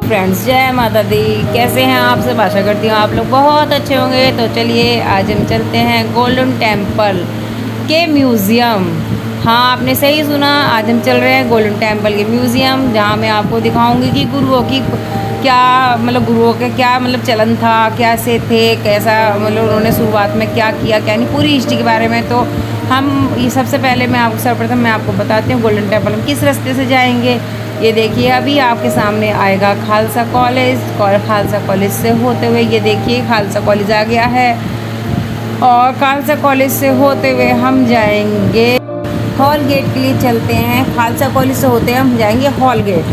Friends, जय माता दी। कैसे हैं आप सब? आशा करती हूँ आप लोग बहुत अच्छे होंगे। तो चलिए आज हम चलते हैं गोल्डन टेम्पल के म्यूज़ियम। हाँ, आपने सही सुना, आज हम चल रहे हैं गोल्डन टेम्पल के म्यूज़ियम, जहाँ मैं आपको दिखाऊंगी कि गुरुओं की क्या गुरुओं के क्या चलन था, कैसे थे, कैसा उन्होंने शुरुआत में क्या किया, क्या नहीं, पूरी हिस्ट्री के बारे में। तो हम ये सबसे पहले सर्वप्रथम मैं आपको बताती हूँ गोल्डन टेम्पल हम किस रास्ते से जाएंगे। ये देखिए, अभी आपके सामने आएगा खालसा कॉलेज, और खालसा कॉलेज से होते हुए ये देखिए खालसा कॉलेज आ गया है, और खालसा कॉलेज से होते हुए हम जाएंगे हॉल गेट के लिए। चलते हैं, खालसा कॉलेज से होते हुए हम जाएंगे हॉल गेट।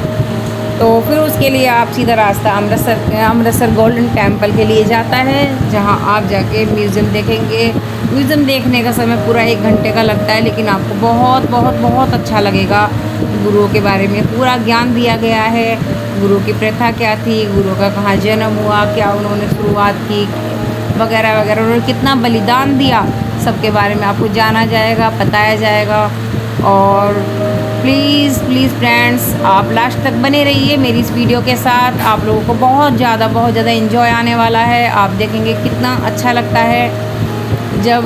तो फिर उसके लिए आप सीधा रास्ता अमृतसर गोल्डन टेम्पल के लिए जाता है, जहां आप जाके म्यूज़ियम देखेंगे। म्यूज़ियम देखने का समय पूरा 1 घंटे का लगता है, लेकिन आपको बहुत बहुत बहुत अच्छा लगेगा। गुरुओं के बारे में पूरा ज्ञान दिया गया है। गुरु की प्रथा क्या थी, गुरु का कहाँ जन्म हुआ, क्या उन्होंने शुरुआत की, वगैरह वगैरह, उन्होंने कितना बलिदान दिया, सबके बारे में आपको जाना जाएगा, बताया जाएगा। और प्लीज़ प्लीज़ फ्रेंड्स, आप लास्ट तक बने रहिए मेरी इस वीडियो के साथ। आप लोगों को बहुत ज़्यादा एंजॉय आने वाला है। आप देखेंगे कितना अच्छा लगता है जब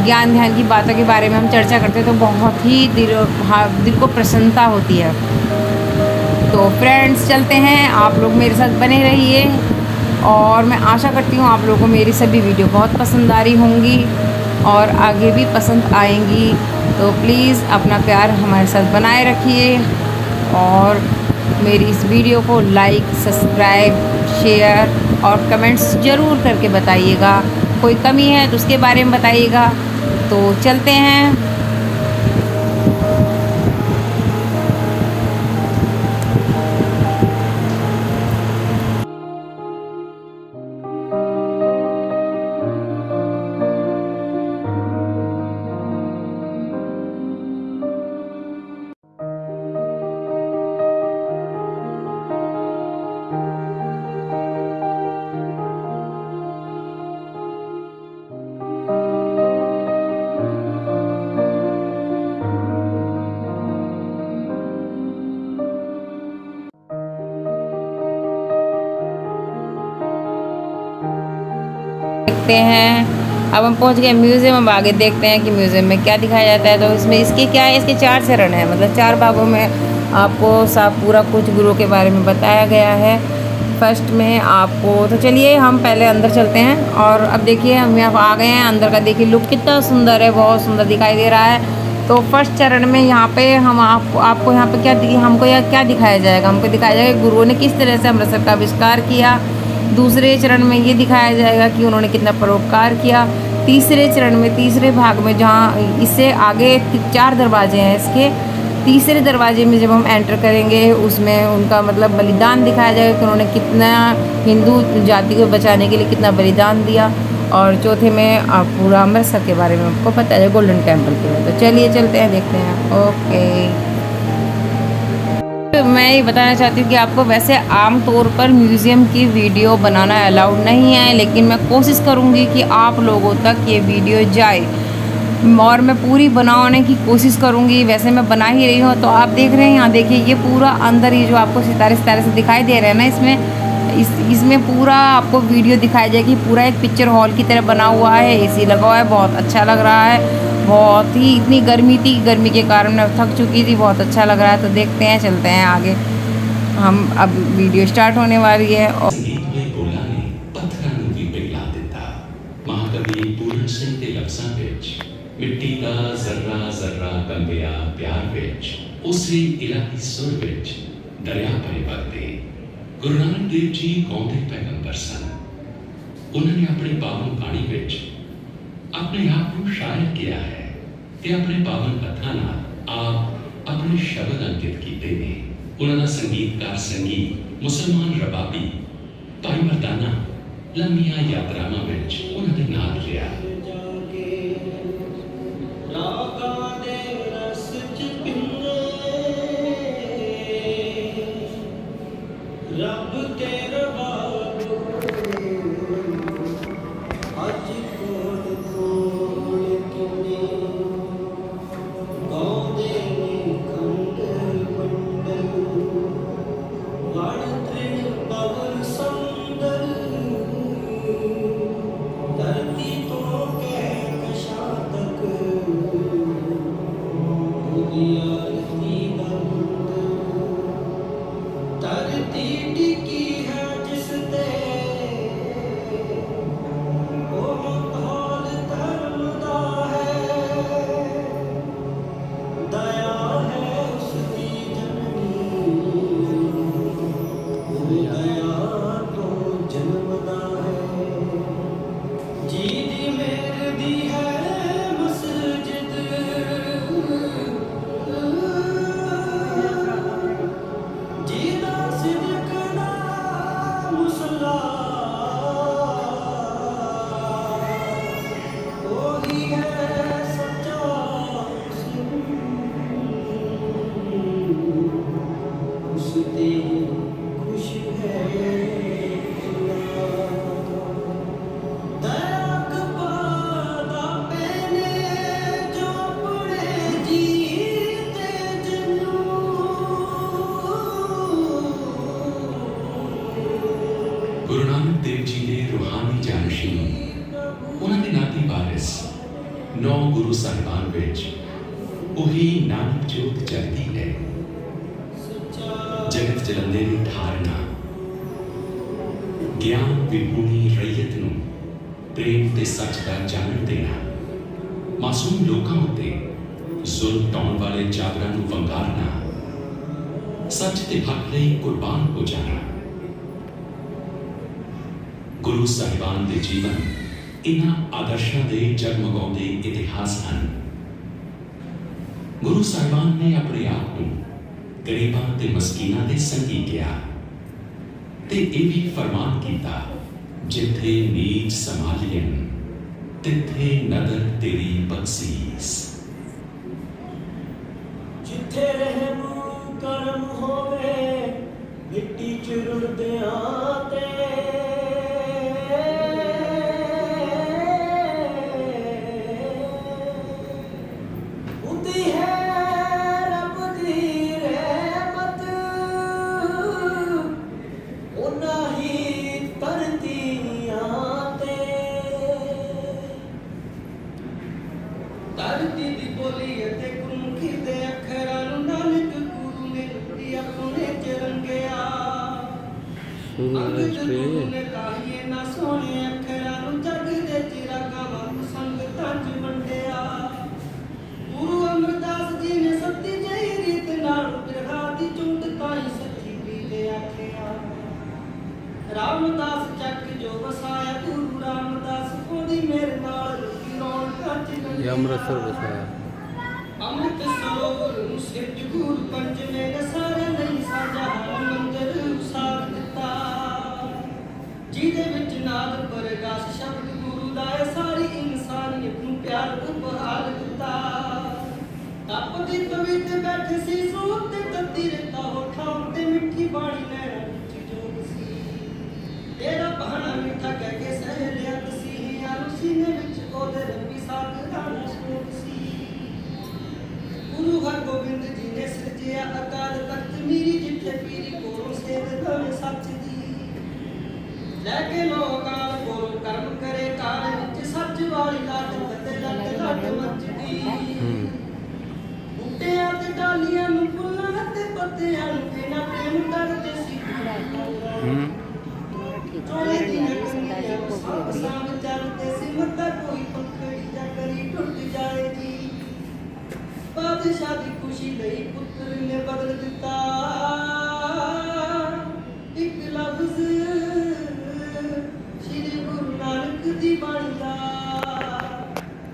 ज्ञान ध्यान की बातों के बारे में हम चर्चा करते हैं, तो बहुत ही दिल को प्रसन्नता होती है। तो फ्रेंड्स चलते हैं, आप लोग मेरे साथ बने रहिए, और मैं आशा करती हूँ आप लोगों को मेरी सभी वीडियो बहुत पसंद आ रही होंगी और आगे भी पसंद आएंगी। तो प्लीज़ अपना प्यार हमारे साथ बनाए रखिए, और मेरी इस वीडियो को लाइक, सब्सक्राइब, शेयर और कमेंट्स ज़रूर करके बताइएगा। कोई कमी है तो उसके बारे में बताइएगा। तो चलते हैं। देखते हैं, अब हम पहुंच गए म्यूज़ियम। अब आगे देखते हैं कि म्यूज़ियम में क्या दिखाया जाता है। तो इसमें इसके क्या है, इसके 4 चरण हैं, 4 भागों में आपको सब पूरा कुछ गुरु के बारे में बताया गया है। फर्स्ट में आपको, तो चलिए हम पहले अंदर चलते हैं। और अब देखिए हम यहाँ आ गए हैं। अंदर का देखिए लुक कितना सुंदर है, बहुत सुंदर दिखाई दे रहा है। तो फर्स्ट चरण में यहाँ पे हम आपको यहाँ पे हमको यहाँ क्या दिखाया जाएगा, हमको दिखाया जाएगा गुरुओं ने किस तरह से अमृतसर का आविष्कार किया। दूसरे चरण में ये दिखाया जाएगा कि उन्होंने कितना परोपकार किया। तीसरे चरण में, तीसरे भाग में, जहाँ इससे आगे 4 दरवाजे हैं इसके, तीसरे दरवाजे में जब हम एंटर करेंगे, उसमें उनका बलिदान दिखाया जाएगा कि उन्होंने कितना हिंदू जाति को बचाने के लिए कितना बलिदान दिया। और चौथे में आप पूरा अमृतसर के बारे में आपको पता है, गोल्डन टेम्पल के बारे में। तो चलिए चलते हैं, देखते हैं। ओके, मैं ये बताना चाहती हूँ कि आपको वैसे आम तौर पर म्यूज़ियम की वीडियो बनाना अलाउड नहीं है, लेकिन मैं कोशिश करूँगी कि आप लोगों तक ये वीडियो जाए, और मैं पूरी बनाने की कोशिश करूँगी। वैसे मैं बना ही रही हूँ। तो आप देख रहे हैं, यहाँ देखिए ये पूरा अंदर ही जो आपको सितारे सितारे से दिखाई दे रहे हैं ना, इसमें पूरा आपको वीडियो दिखाई जाएगी। पूरा एक पिक्चर हॉल की तरह बना हुआ है, एसी लगा हुआ है, बहुत अच्छा लग रहा है। बहुत ही, इतनी गर्मी थी, गर्मी के कारण मैं थक चुकी थी, बहुत अच्छा लग रहा है। तो देखते हैं, चलते हैं आगे। हम अब वीडियो स्टार्ट होने वाली है। और मिट्टी का जर्रा जर्रा कंबिया प्यार विच उसी इलाही सुर विच दरिया भरे वगदे गुरु नानक देव जी कौंदे पैगंबर सन। उन्होंने अपनी पावन बाणी विच अपने आप को शायर किया है ते अपने पावन कथा नाल आप अपने शब्द अंकित किए ने। उन्होंने संगीतकार संगीत मुसलमान रबाबी भाई मर्दाना लंबिया यात्रावां विच उन्होंने नाल लिया। रब तेरा बाबू अज कोल कोल किने गौदे खंड मंडल वड़ 9 ਗੁਰੂ ਸਾਹਿਬਾਨ ਵਿੱਚ ਉਹੀ ਨਾਨਕ ਜੋਤ ਜਗਦੀ ਹੈ। ਜਗਤ ਜਲੰਦੇ ਦੀ ਧਾਰਨਾ, ਗਿਆਨ ਵਿਹੂਣੀ ਰਈਅਤ ਨੂੰ ਪ੍ਰੇਮ ਤੇ ਸੱਚ ਦਾ ਜਾਣਨ ਦੇਣਾ, ਮਾਸੂਮ ਲੋਕਾਂ ਉੱਤੇ ਜ਼ੁਲਮ ਢਾਉਣ ਵਾਲੇ ਜਾਬਰਾਂ ਨੂੰ ਵੰਗਾਰਨਾ, ਸੱਚ ਤੇ ਹੱਕ ਲਈ ਕੁਰਬਾਨ ਹੋ ਜਾਣਾ। ਗੁਰੂ ਸਾਹਿਬਾਨ ਦੇ ਜੀਵਨ ਇਹਨਾਂ ਆਦਰਸ਼ਾਂ ਦੇ ਜਗਮਗਾਉਂਦੇ ਇਤਿਹਾਸ ਹਨ। ਗੁਰੂ ਸਾਹਿਬਾਨ ਨੇ ਆਪਣੇ ਆਪ ਨੂੰ ਗਰੀਬਾਂ ਤੇ ਮਸਕੀਨਾਂ ਦੇ ਸੰਗੀ ਕਿਹਾ ਤੇ ਇਹ ਵੀ ਫਰਮਾਨ ਕੀਤਾ, ਜਿੱਥੇ ਨੀਚ ਸੰਭਾਲੀਆਂ ਤਿੱਥੇ ਨਦਰ ਤੇਰੀ ਬਖਸ਼ੀਸ। ਜਿੱਥੇ ਰਹਿਮ ਕਰਮ ਹੋਵੇ ਮਿੱਟੀ ਚ ਰੁਲਦਿਆਂ ਤੇ, ਹੁੰਦੀ ਹੈ ਰੱਬ ਦੀ ਰਹਿਮਤ, ਉਹਨਾਂ ਹੀ ਧਰਤੀਆਂ ਤੇ। ਧਰਤੀ ਦੀ ਬੋਲੀ ਅਤੇ ਗੁਰਮੁਖੀ ਦੇ ਅੱਖਰਾਂ ਨੂੰ ਨਾਨਕ ਗੁਰੂ ਨੇ ਲਿਖੀ ਆਪਣੇ ਚ ਰੰਗਿਆ। ਅੰਗਦ ਗੁਰੂ ਨੇ ਕਾਹੀਏ ਨਾ ਸੋਹਣੇ ਅੱਖਰਾਂ ਨੂੰ ਜਗ ਦੇ ਚਿਰਾਗਾਂ ਵਾਂਗ ਸੰਗਤਾਂ ਚ ਵੰਡਿਆ। ਗੁਰੂ ਅਮਰਦਾਸ ਜੀ ਨੇ ਸੱਤੀ ਜਈ ਰੀਤ ਨਾਲ ਬਿਰਹਾ ਦੀ ਝੁੰਡ ਤਾਈ ਸੱਚੀ ਪੀਲੇ ਆਖਿਆ। ਰਾਮਦਾਸ ਚੱਕ ਜੋ ਵਸਾਇਆ ਗੁਰੂ ਰਾਮਦਾਸ ਉਹਦੀ ਮੇਰੇ ਨਾਲ ਰੁਕੀ ਰੌਣਕਾਂ ਚ ये अमृतसर बसाया। ਅੰਮ੍ਰਿਤ ਸਰੋਵਰ ਨੂੰ ਸਿਰਜ ਗੁਰੂ ਪੰਜਵੇਂ ਨੇ ਸਾਰੇ ਨਹੀਂ ਸਾਂਝਾ ਮੰਦਰ ਉਸਾਰ ਦਿੱਤਾ। ਜਿਹਦੇ ਵਿੱਚ ਨਾਦ ਪ੍ਰਗਾਸ਼ ਸ਼ਬਦ ਗੁਰੂ ਦਾ ਹੈ, ਸਾਰੀ ਇਨਸਾਨੀਅਤ ਨੂੰ ਪਿਆਰ ਉਪਹਾਰ ਦਿੱਤਾ। ਤਪਦੀ ਤਵੀਤ ਬੈਠੇ ਸੀ ਸੂਤ ਤੇ ਤੱਤੀ ਰਤਾ ਹੋਠਾਂ ਉੱਤੇ ਮਿੱਠੀ ਬਾਣੀ ਨੈਣਾ ਵਿੱਚ ਜੋਗ ਸੀ। ਤੇਰਾ ਬਹਾਨਾ ਮਿੱਠਾ ਕਹਿ ਕੇ ਸਹਿ ਲਿਆ ਤਸੀਹਿਆਂ ਨੂੰ ਸੀਨੇ ਵਿੱਚ ਉਹਦੇ ਰੱਬੀ ਸਾਥ ਦਾ ਸ਼ੌਕ ਸੀ। ਗੁਰੂ ਹਰਗੋਬਿੰਦ ਜੀ ਨੇ ਸਿਰਜਿਆ ਅਕਾਲ ਤਖਤ ਮੀਰੀ, ਜਿੱਥੇ ਪੀਰੀ ਕੋਲੋਂ ਸੇਧ ਦਵੇ ਸੱਚ ਦੀ। ਲੈ ਕੇ ਲੋ ਅਕਾਲ ਕੋਲੋਂ ਕਰਮ ਕਰੇ ਕਾਲ ਵਿੱਚ, ਸੱਚ ਵਾਲੀ ਲਾਟ ਤੇ ਲੱਟ ਲੱਟ ਮੱਚਦੀ। ਬੂਟਿਆਂ ਤੇ ਡਾਲੀਆਂ ਨੂੰ ਫੁੱਲਾਂ ਤੇ ਪੱਤਿਆਂ ਨੂੰ ਇਹਨਾਂ ਪ੍ਰੇਮ ਕਰਦੇ ਸੀ। ਚੋਲੇ ਦੀਆਂ ਕੰਨੀਆਂ ਸਾਂਭ ਚੱਲਦੇ ਸੀ, ਮੱਤਾ ਕੋਈ ਪੰਖੜੀ ਜਾਂ ਕਰੀ ਟੁੱਟ ਜਾਏ ਜੀ। ਬਾਦਸ਼ਾਹ ਦੀ ਖੁਸ਼ੀ ਲਈ ਪੁੱਤਰ ਨੇ ਬਦਲ ਦਿੱਤਾ ਇੱਕ ਲਫ਼ਜ਼ ਸ਼੍ਰੀ ਗੁਰੂ ਨਾਨਕ ਦੀ ਬਾਣੀ ਦਾ।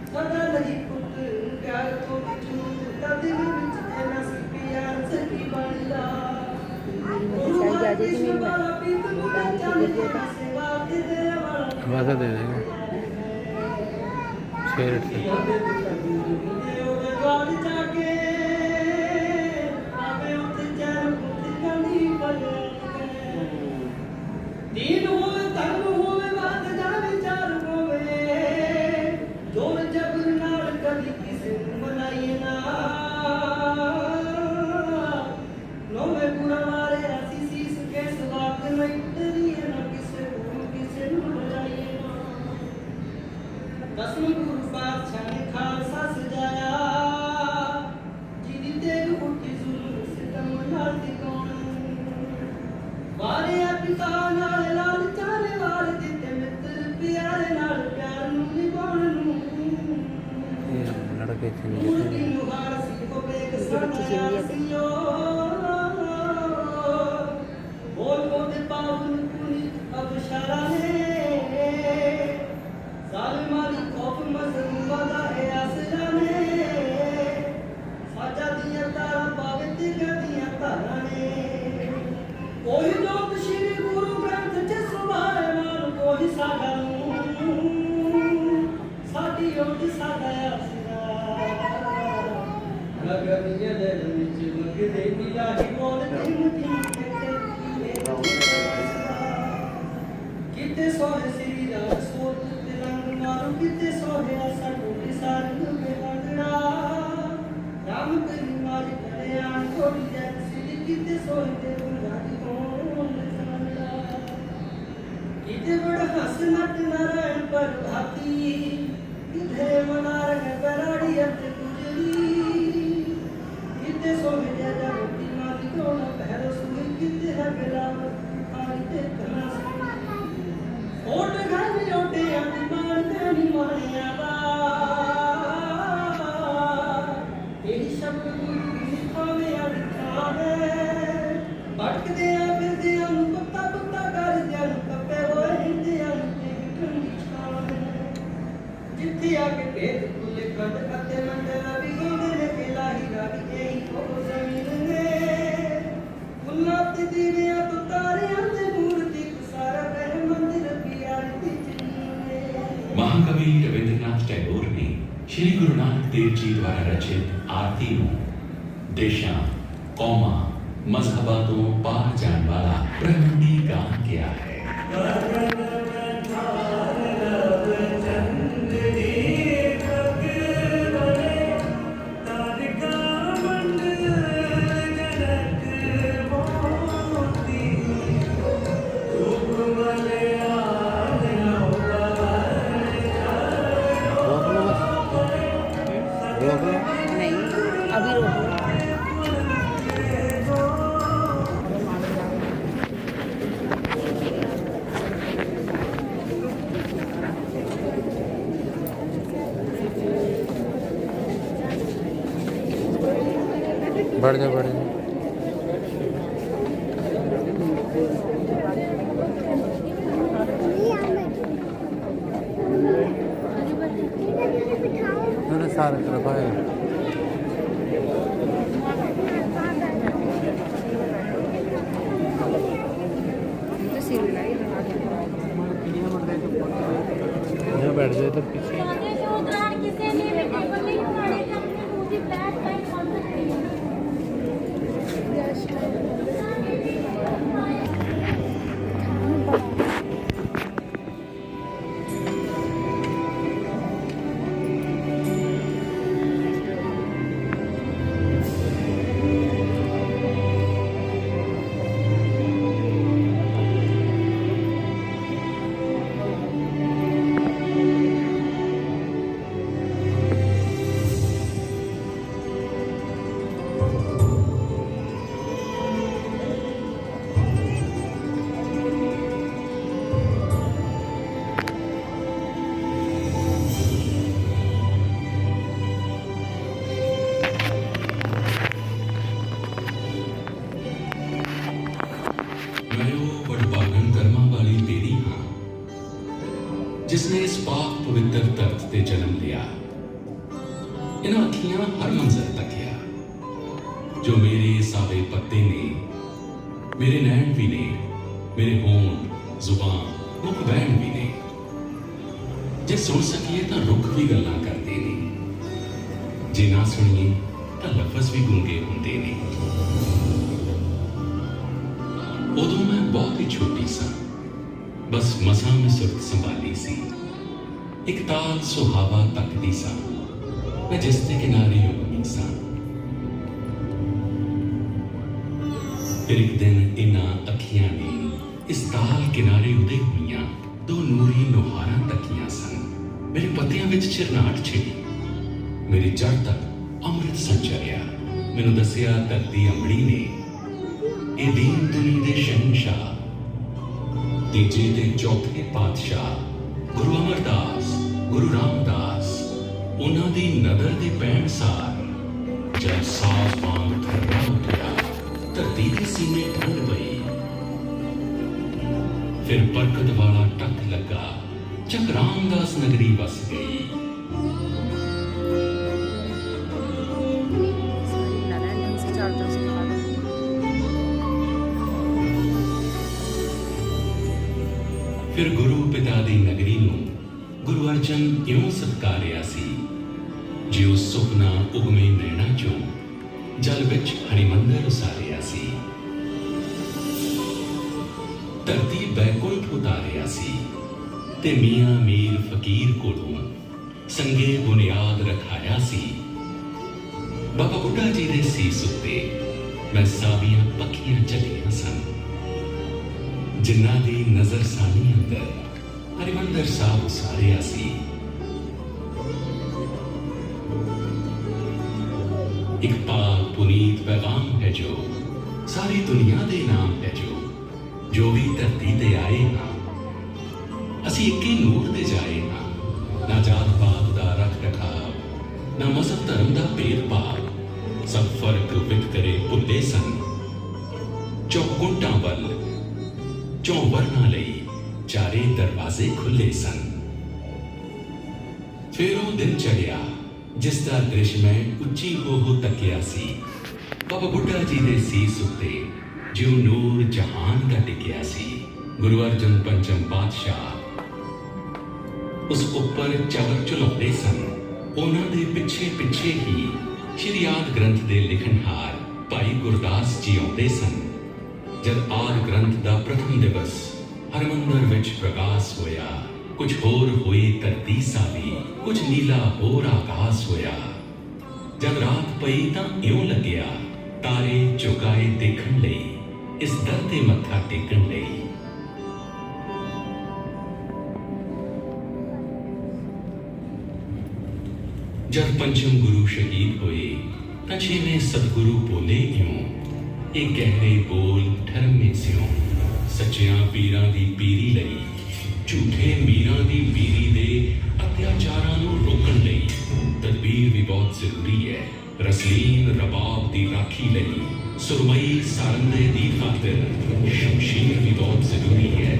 ਸਦਾ ਨਹੀਂ ਪੁੱਤਰ ਪਿਆਰ ਤੋਂ ਵਿਛੜ ਦਿੱਤਾ, ਦਿਲ ਵਿੱਚ ਐਨਾ ਸੀ ਪਿਆਰ ਸਕੀ ਬਾਣੀ ਦਾ। ਗੁਰੂ ਹਰਕ੍ਰਿਸ਼ਨ ਵਾਲਾ ਪੀਤ ਨੂੰ ਸੇਵਾ ਦੇ ਵਾਲਾ वैसा दे देंगे 6 रेट से। ਗਾਲ ਜਾ ਕੇ ਆਵੇ ਉੱਥੇ ਚੈਨ ਪੁੱਤ ਕੰਨੀ ਬਲੇ। ਦੀਨ ਹੋਵੇ ਧਰਮ ਹੋਵੇ ਬਾਤ ਦਾ ਵਿਚਾਰ ਹੋਵੇ, ਜੋਰ ਜਬਰ ਨਾਲ ਕਦੀ ਕਿਸੇ ਨੂੰ ਮਨਾਈਏ ਨਾ। ਨੋਵੇਂ ਗੁਰਾਂ ਵਾਲੇ ਅਸੀਂ ਸੀਸ ਕੇ ਸਵਾਗ ਨਹੀਂ ਤੇਰੀਏ ਨਾ, ਕਿਸੇ ਨੂੰ ਬੁਲਾਈਏ ਨਾ। ਦਸਵੇਂ ਗੁਰੂ ਪਾਤਸ਼ਾਹ ਨੇ ਖਾਲਸਾ ਸਜਾਇਆ, ਜਿਹਦੀ ਤੇਗ ਉੱਠੀ ਜ਼ੁਲਮ ਸਿਤਮ ਨਾਲ ਟਿਕਾਉਣ। ਵਾਰਿਆ ਪਿਤਾ ਨਾਲ ਲਾਲ ਚਾਰੇ ਵਾਰ ਦਿੱਤੇ ਮਿੱਤਰ ਪਿਆਰੇ ਨਾਲ ਪਿਆਰ ਨੂੰ ਨਿਭਾਉਣ ਨੂੰ। ये लड़के चीनी ਗੁਰੂ के ਦੀ थे। ਨੁਹਾਰ ਸੀ ਉਹ ਬੇਕਸਾਨਾ ਸੀਓ। ਬੋਲ ਬੋਦੇ ਪਾਵਨ ਕੁਨੀ ਅਬਸ਼ਾਰਾ ਨੇ, ਜ਼ਾਲਿਮਾਂ ਦੀ ਖੌਫ ਮਜ਼ਲੂਮਾਂ ਦਾ ਹੈ ਆਸਰਾ ਨੇ। ਸਾਜਾ ਦੀਆਂ ਤਾਰਾਂ ਪਾਵੇ ਤੇ ਦੀਆਂ ਤਾਰਾਂ ਨੇ। ਕੋਈ ਜੋਤ ਸ਼੍ਰੀ ਗੁਰੂ ਗ੍ਰੰਥ ਚ ਸੁਭਾਏ ਮਾਨ, ਕੋਈ ਸਾਡਾ ਨੂੰ ਸਾਡੀ ਓਟ ਸਾਡਾ ਆਸਰਾ। ਨਗਰ ਦੀਆਂ ਦਿਲ ਵਿੱਚ ਮੰਗਦੇ ਇਲਾਹੀ ਬੋਲ ਦਿਨ ਦੀ ਕਿਤੇ ਸੋਹੇ ਸ੍ਰੀ ਰਾਜ ਸੋਤ ਤੇ ਰੰਗ ਮਾਰੂ, ਕਿਤੇ ਸੋਹੇ ਸਾਡੂ ਦੀ ਸਾਰੰਗ ਬੇਲੰਗੜਾ। ਰਾਮ ਕਰੀ ਮਾਜ ਕਲਿਆਣ ਥੋੜੀ ਜੈ ਸ੍ਰੀ, ਕਿਤੇ ਸੋਹੇ ਤੇ ਗੁਰਗਾਦੀ ਕੋਣ ਸੰਗੜਾ। ਕਿਤੇ ਬੜ ਹੱਸ ਨਟ ਨਾਰਾਇਣ ਪਰ ਭਾਤੀ, ਕਿਤੇ ਮਨਾਰ ਕੁੱਲੇ ਖੰਡ ਅਤੇ ਮੰਡਲ ਵੀ ਇੰਦਲੇ ਕੇ ਲਾਹੀ ਰਾਗੀ ਇਹੀ ਕੋ ਜ਼ਮੀਨ ਨੇ ਫੁੱਲਾਂ ਤੇ ਦੀਵਿਆਂ ਤੋਂ ਤਾਰਿਆਂ ਤੇ ਮੂਰਤੀ ਸਾਰਾ ਰਹਿ ਮੰਦਿਰ ਦੀ ਆਰਤੀ ਚੀਨੇ महाकवि रविंद्रनाथ टैगोर ने श्री गुरु नानक देव जी द्वारा रचित आरती ਨੂੰ देशां कौमां मजहबां ਤੋਂ ਪਾਰ ਜਾਣ ਵਾਲਾ ਬ੍ਰਹਮੰਡੀ ਗਾਨ ਕਿਹਾ ਹੈ। नहीं अभी रोको। बढ़ जा बढ़ जा। मैंने सारे तरफ आया तो सिर लाई लगा के यहाँ बैठ जाए तो पीछे मैं ਉਹ ਵਡਭਾਗਨ ਕਰਮਾਂ ਵਾਲੀ ਬੇਰੀ ਹਾਂ ਜਿਸਨੇ ਇਸ ਪਾਕ ਪਵਿੱਤਰ ਧਰਤ ਤੇ ਜਨਮ ਲਿਆ। ਇਹਨਾਂ ਅੱਖੀਆਂ ਹਰ ਮੰਜ਼ਰ ਤੱਕਿਆ ਜੋ ਮੇਰੇ ਸਾਵੇ ਪੱਤੇ ਨੇ, ਮੇਰੇ ਨੈਣ ਵੀ ਨੇ, ਮੇਰੇ ਹੋਂਠ ਜ਼ੁਬਾਨ ਮੁਖ ਬੈਣ ਵੀ ਨੇ। ਜੇ ਸੁਣ ਸਕੀਏ ਤਾਂ ਰੁੱਖ ਵੀ ਗੱਲਾਂ ਕਰਦੇ ਨੇ, ਜੇ ਨਾ ਸੁਣੀਏ ਤਾਂ ਲਫ਼ਜ਼ ਵੀ ਗੂੰਗੇ ਹੁੰਦੇ ਨੇ। ਉਦੋਂ ਮੈਂ ਬਹੁਤ ਹੀ ਛੋਟੀ ਸਾਂ, ਬਸ ਮਸਾਂ ਮੈਂ ਸੁਰਤ ਸੰਭਾਲੀ ਸੀ। ਇੱਕ ਤਾਲ ਸੁਹਾਵਾ ਤੱਕਦੀ ਸਾਂ ਮੈਂ ਜਿਸ ਦੇ ਕਿਨਾਰੇ ਉਗਮੀ ਸਾਂ। ਫਿਰ ਇੱਕ ਦਿਨ ਇਹਨਾਂ ਅੱਖੀਆਂ ਨੇ ਇਸ ਤਾਲ ਕਿਨਾਰੇ ਉਦੇ ਹੋਈਆਂ ਦੋ ਨੂਰੀ ਨੁਹਾਰਾਂ ਤੱਕੀਆਂ ਸਨ। ਮੇਰੇ ਪੱਤਿਆਂ ਵਿੱਚ ਚਿਰਨਾਟ ਛਿੜੀ, ਮੇਰੀ ਜੜ ਤੱਕ ਅੰਮ੍ਰਿਤ ਸੰਚਰਿਆ। ਮੈਨੂੰ ਦੱਸਿਆ ਧਰਤੀ ਅੰਬੜੀ ਨੇ ਇਹ ਦੀਨ ਦੁਨੀ ਦੇ ਸ਼ਹਿਨਸ਼ਾਹ, ਤੀਜੇ ਤੇ ਚੌਥੇ ਪਾਤਸ਼ਾਹ ਗੁਰੂ ਅਮਰਦਾਸ, ਗੁਰੂ ਰਾਮਦਾਸ, ਉਹਨਾਂ ਦੀ ਨਦਰ ਦੇ ਪੈਣ ਸਾਰ ਜਦ ਸਾਜ਼ ਵਾਂਗ ਥਰਰਾ ਉੱਠਿਆ, ਧਰਤੀ ਦੇ ਸੀਨੇ ਠੰਡ ਪਈ। ਫਿਰ ਬਰਕਤ ਵਾਲਾ ਟੱਕ ਲੱਗਾ, ਚੱਕ ਰਾਮਦਾਸ ਨਗਰੀ ਵਸ ਗਈ। ਫਿਰ ਗੁਰੂ ਪਿਤਾ ਦੀ ਨਗਰੀ ਨੂੰ ਗੁਰੂ ਅਰਜਨ ਇਉਂ ਸਤਕਾਰਿਆ ਸੀ ਜਿਉ ਸੁਪਨਾ ਉਗਮੇ ਨੈਣਾ ਚੋਂ ਜਲ ਵਿੱਚ ਹਰਿਮੰਦਰ ਉਸਾਰਿਆ ਸੀ। ਧਰਤੀ ਬੈਕੁੰਠ ਉਤਾਰਿਆ ਸੀ ਤੇ ਮੀਆਂ ਮੀਰ ਫਕੀਰ ਕੋਲੋਂ ਸੰਗੇ ਬੁਨਿਆਦ ਰਖਾਇਆ ਸੀ। ਬਾਬਾ ਬੁੱਢਾ ਜੀ ਦੇ ਸੀਸ ਉੱਤੇ ਮੈਂ ਸਾਵੀਆਂ ਪੱਖੀਆਂ ਚੱਲੀਆਂ ਸਨ ਜਿਨ੍ਹਾਂ ਦੀ ਨਜ਼ਰ ਸਾਨੀ ਅੰਦਰ ਹਰਿਮੰਦਰ ਸਾਹਿਬ ਉਸਾਰਿਆ ਸੀ। ਇੱਕ ਪਾਕ ਪੁਨੀਤ ਪੈਗਾਮ ਹੈ ਜੋ ਸਾਰੀ ਦੁਨੀਆ ਦੇ ਨਾਮ ਹੈ ਜੋ ਵੀ ਧਰਤੀ ਤੇ ਆਏ ਹਾਂ ਅਸੀਂ ਇੱਕੇ ਨੂਰ ਦੇ ਜਾਏ ਹਾਂ। ਨਾ ਜਾਤ ਪਾਤ ਦਾ ਰੱਖ ਰਖਾਵ, ਨਾ ਮਜ਼ਹਬ ਧਰਮ ਦਾ ਭੇਦਭਾਵ, ਸਭ ਫਰਕ ਵਿਤਕਰੇ ਭੁੱਲੇ ਸਨ। ਚੌਗੁੰਟਾਂ ਵੱਲ ਚੌਂ ਵਰਨਾਂ ਲਈ ਚਾਰੇ ਦਰਵਾਜ਼ੇ ਖੁੱਲੇ ਸਨ। ਫਿਰ ਉਹ दिन चढ़िया जिसका दृश्य मैं उच्ची हो तकिया सी। बाबा बुढ़ा जी दे सीस उत्ते जो नूर जहान का टिकिया सी। गुरु अर्जन पंचम पातशाह उस उपर चवर चलाते सन। उन्हां दे पिछे पिछे ही श्री आदि ग्रंथ दे लिखनहार भाई गुरदास जी आउंदे सन। जद आदि ग्रंथ दा प्रथम दिवस हरमंदर विच प्रकाश होया, कुछ होर होई धरती सावी, कुछ नीला होर आकाश होया। जद रात पई तां इउं लग्या तारे चुकाए देखण लई, इस दर ते मत्था टेकण लई। जब पंचम गुरु शहीद होए तां छेवें सतगुरु बोले इउं, ये गहरे बोल ठरमे सिओं। सच्चियां पीरां दी पीरी लई, झूठे मीरां दी पीरी दे अत्याचारां नूं रोकण लई तदबीर भी बहुत जरूरी है। रसलीन रबाब दी राखी लई, सुरमई सारंदे दी खातिर शमशीर भी बहुत जरूरी है।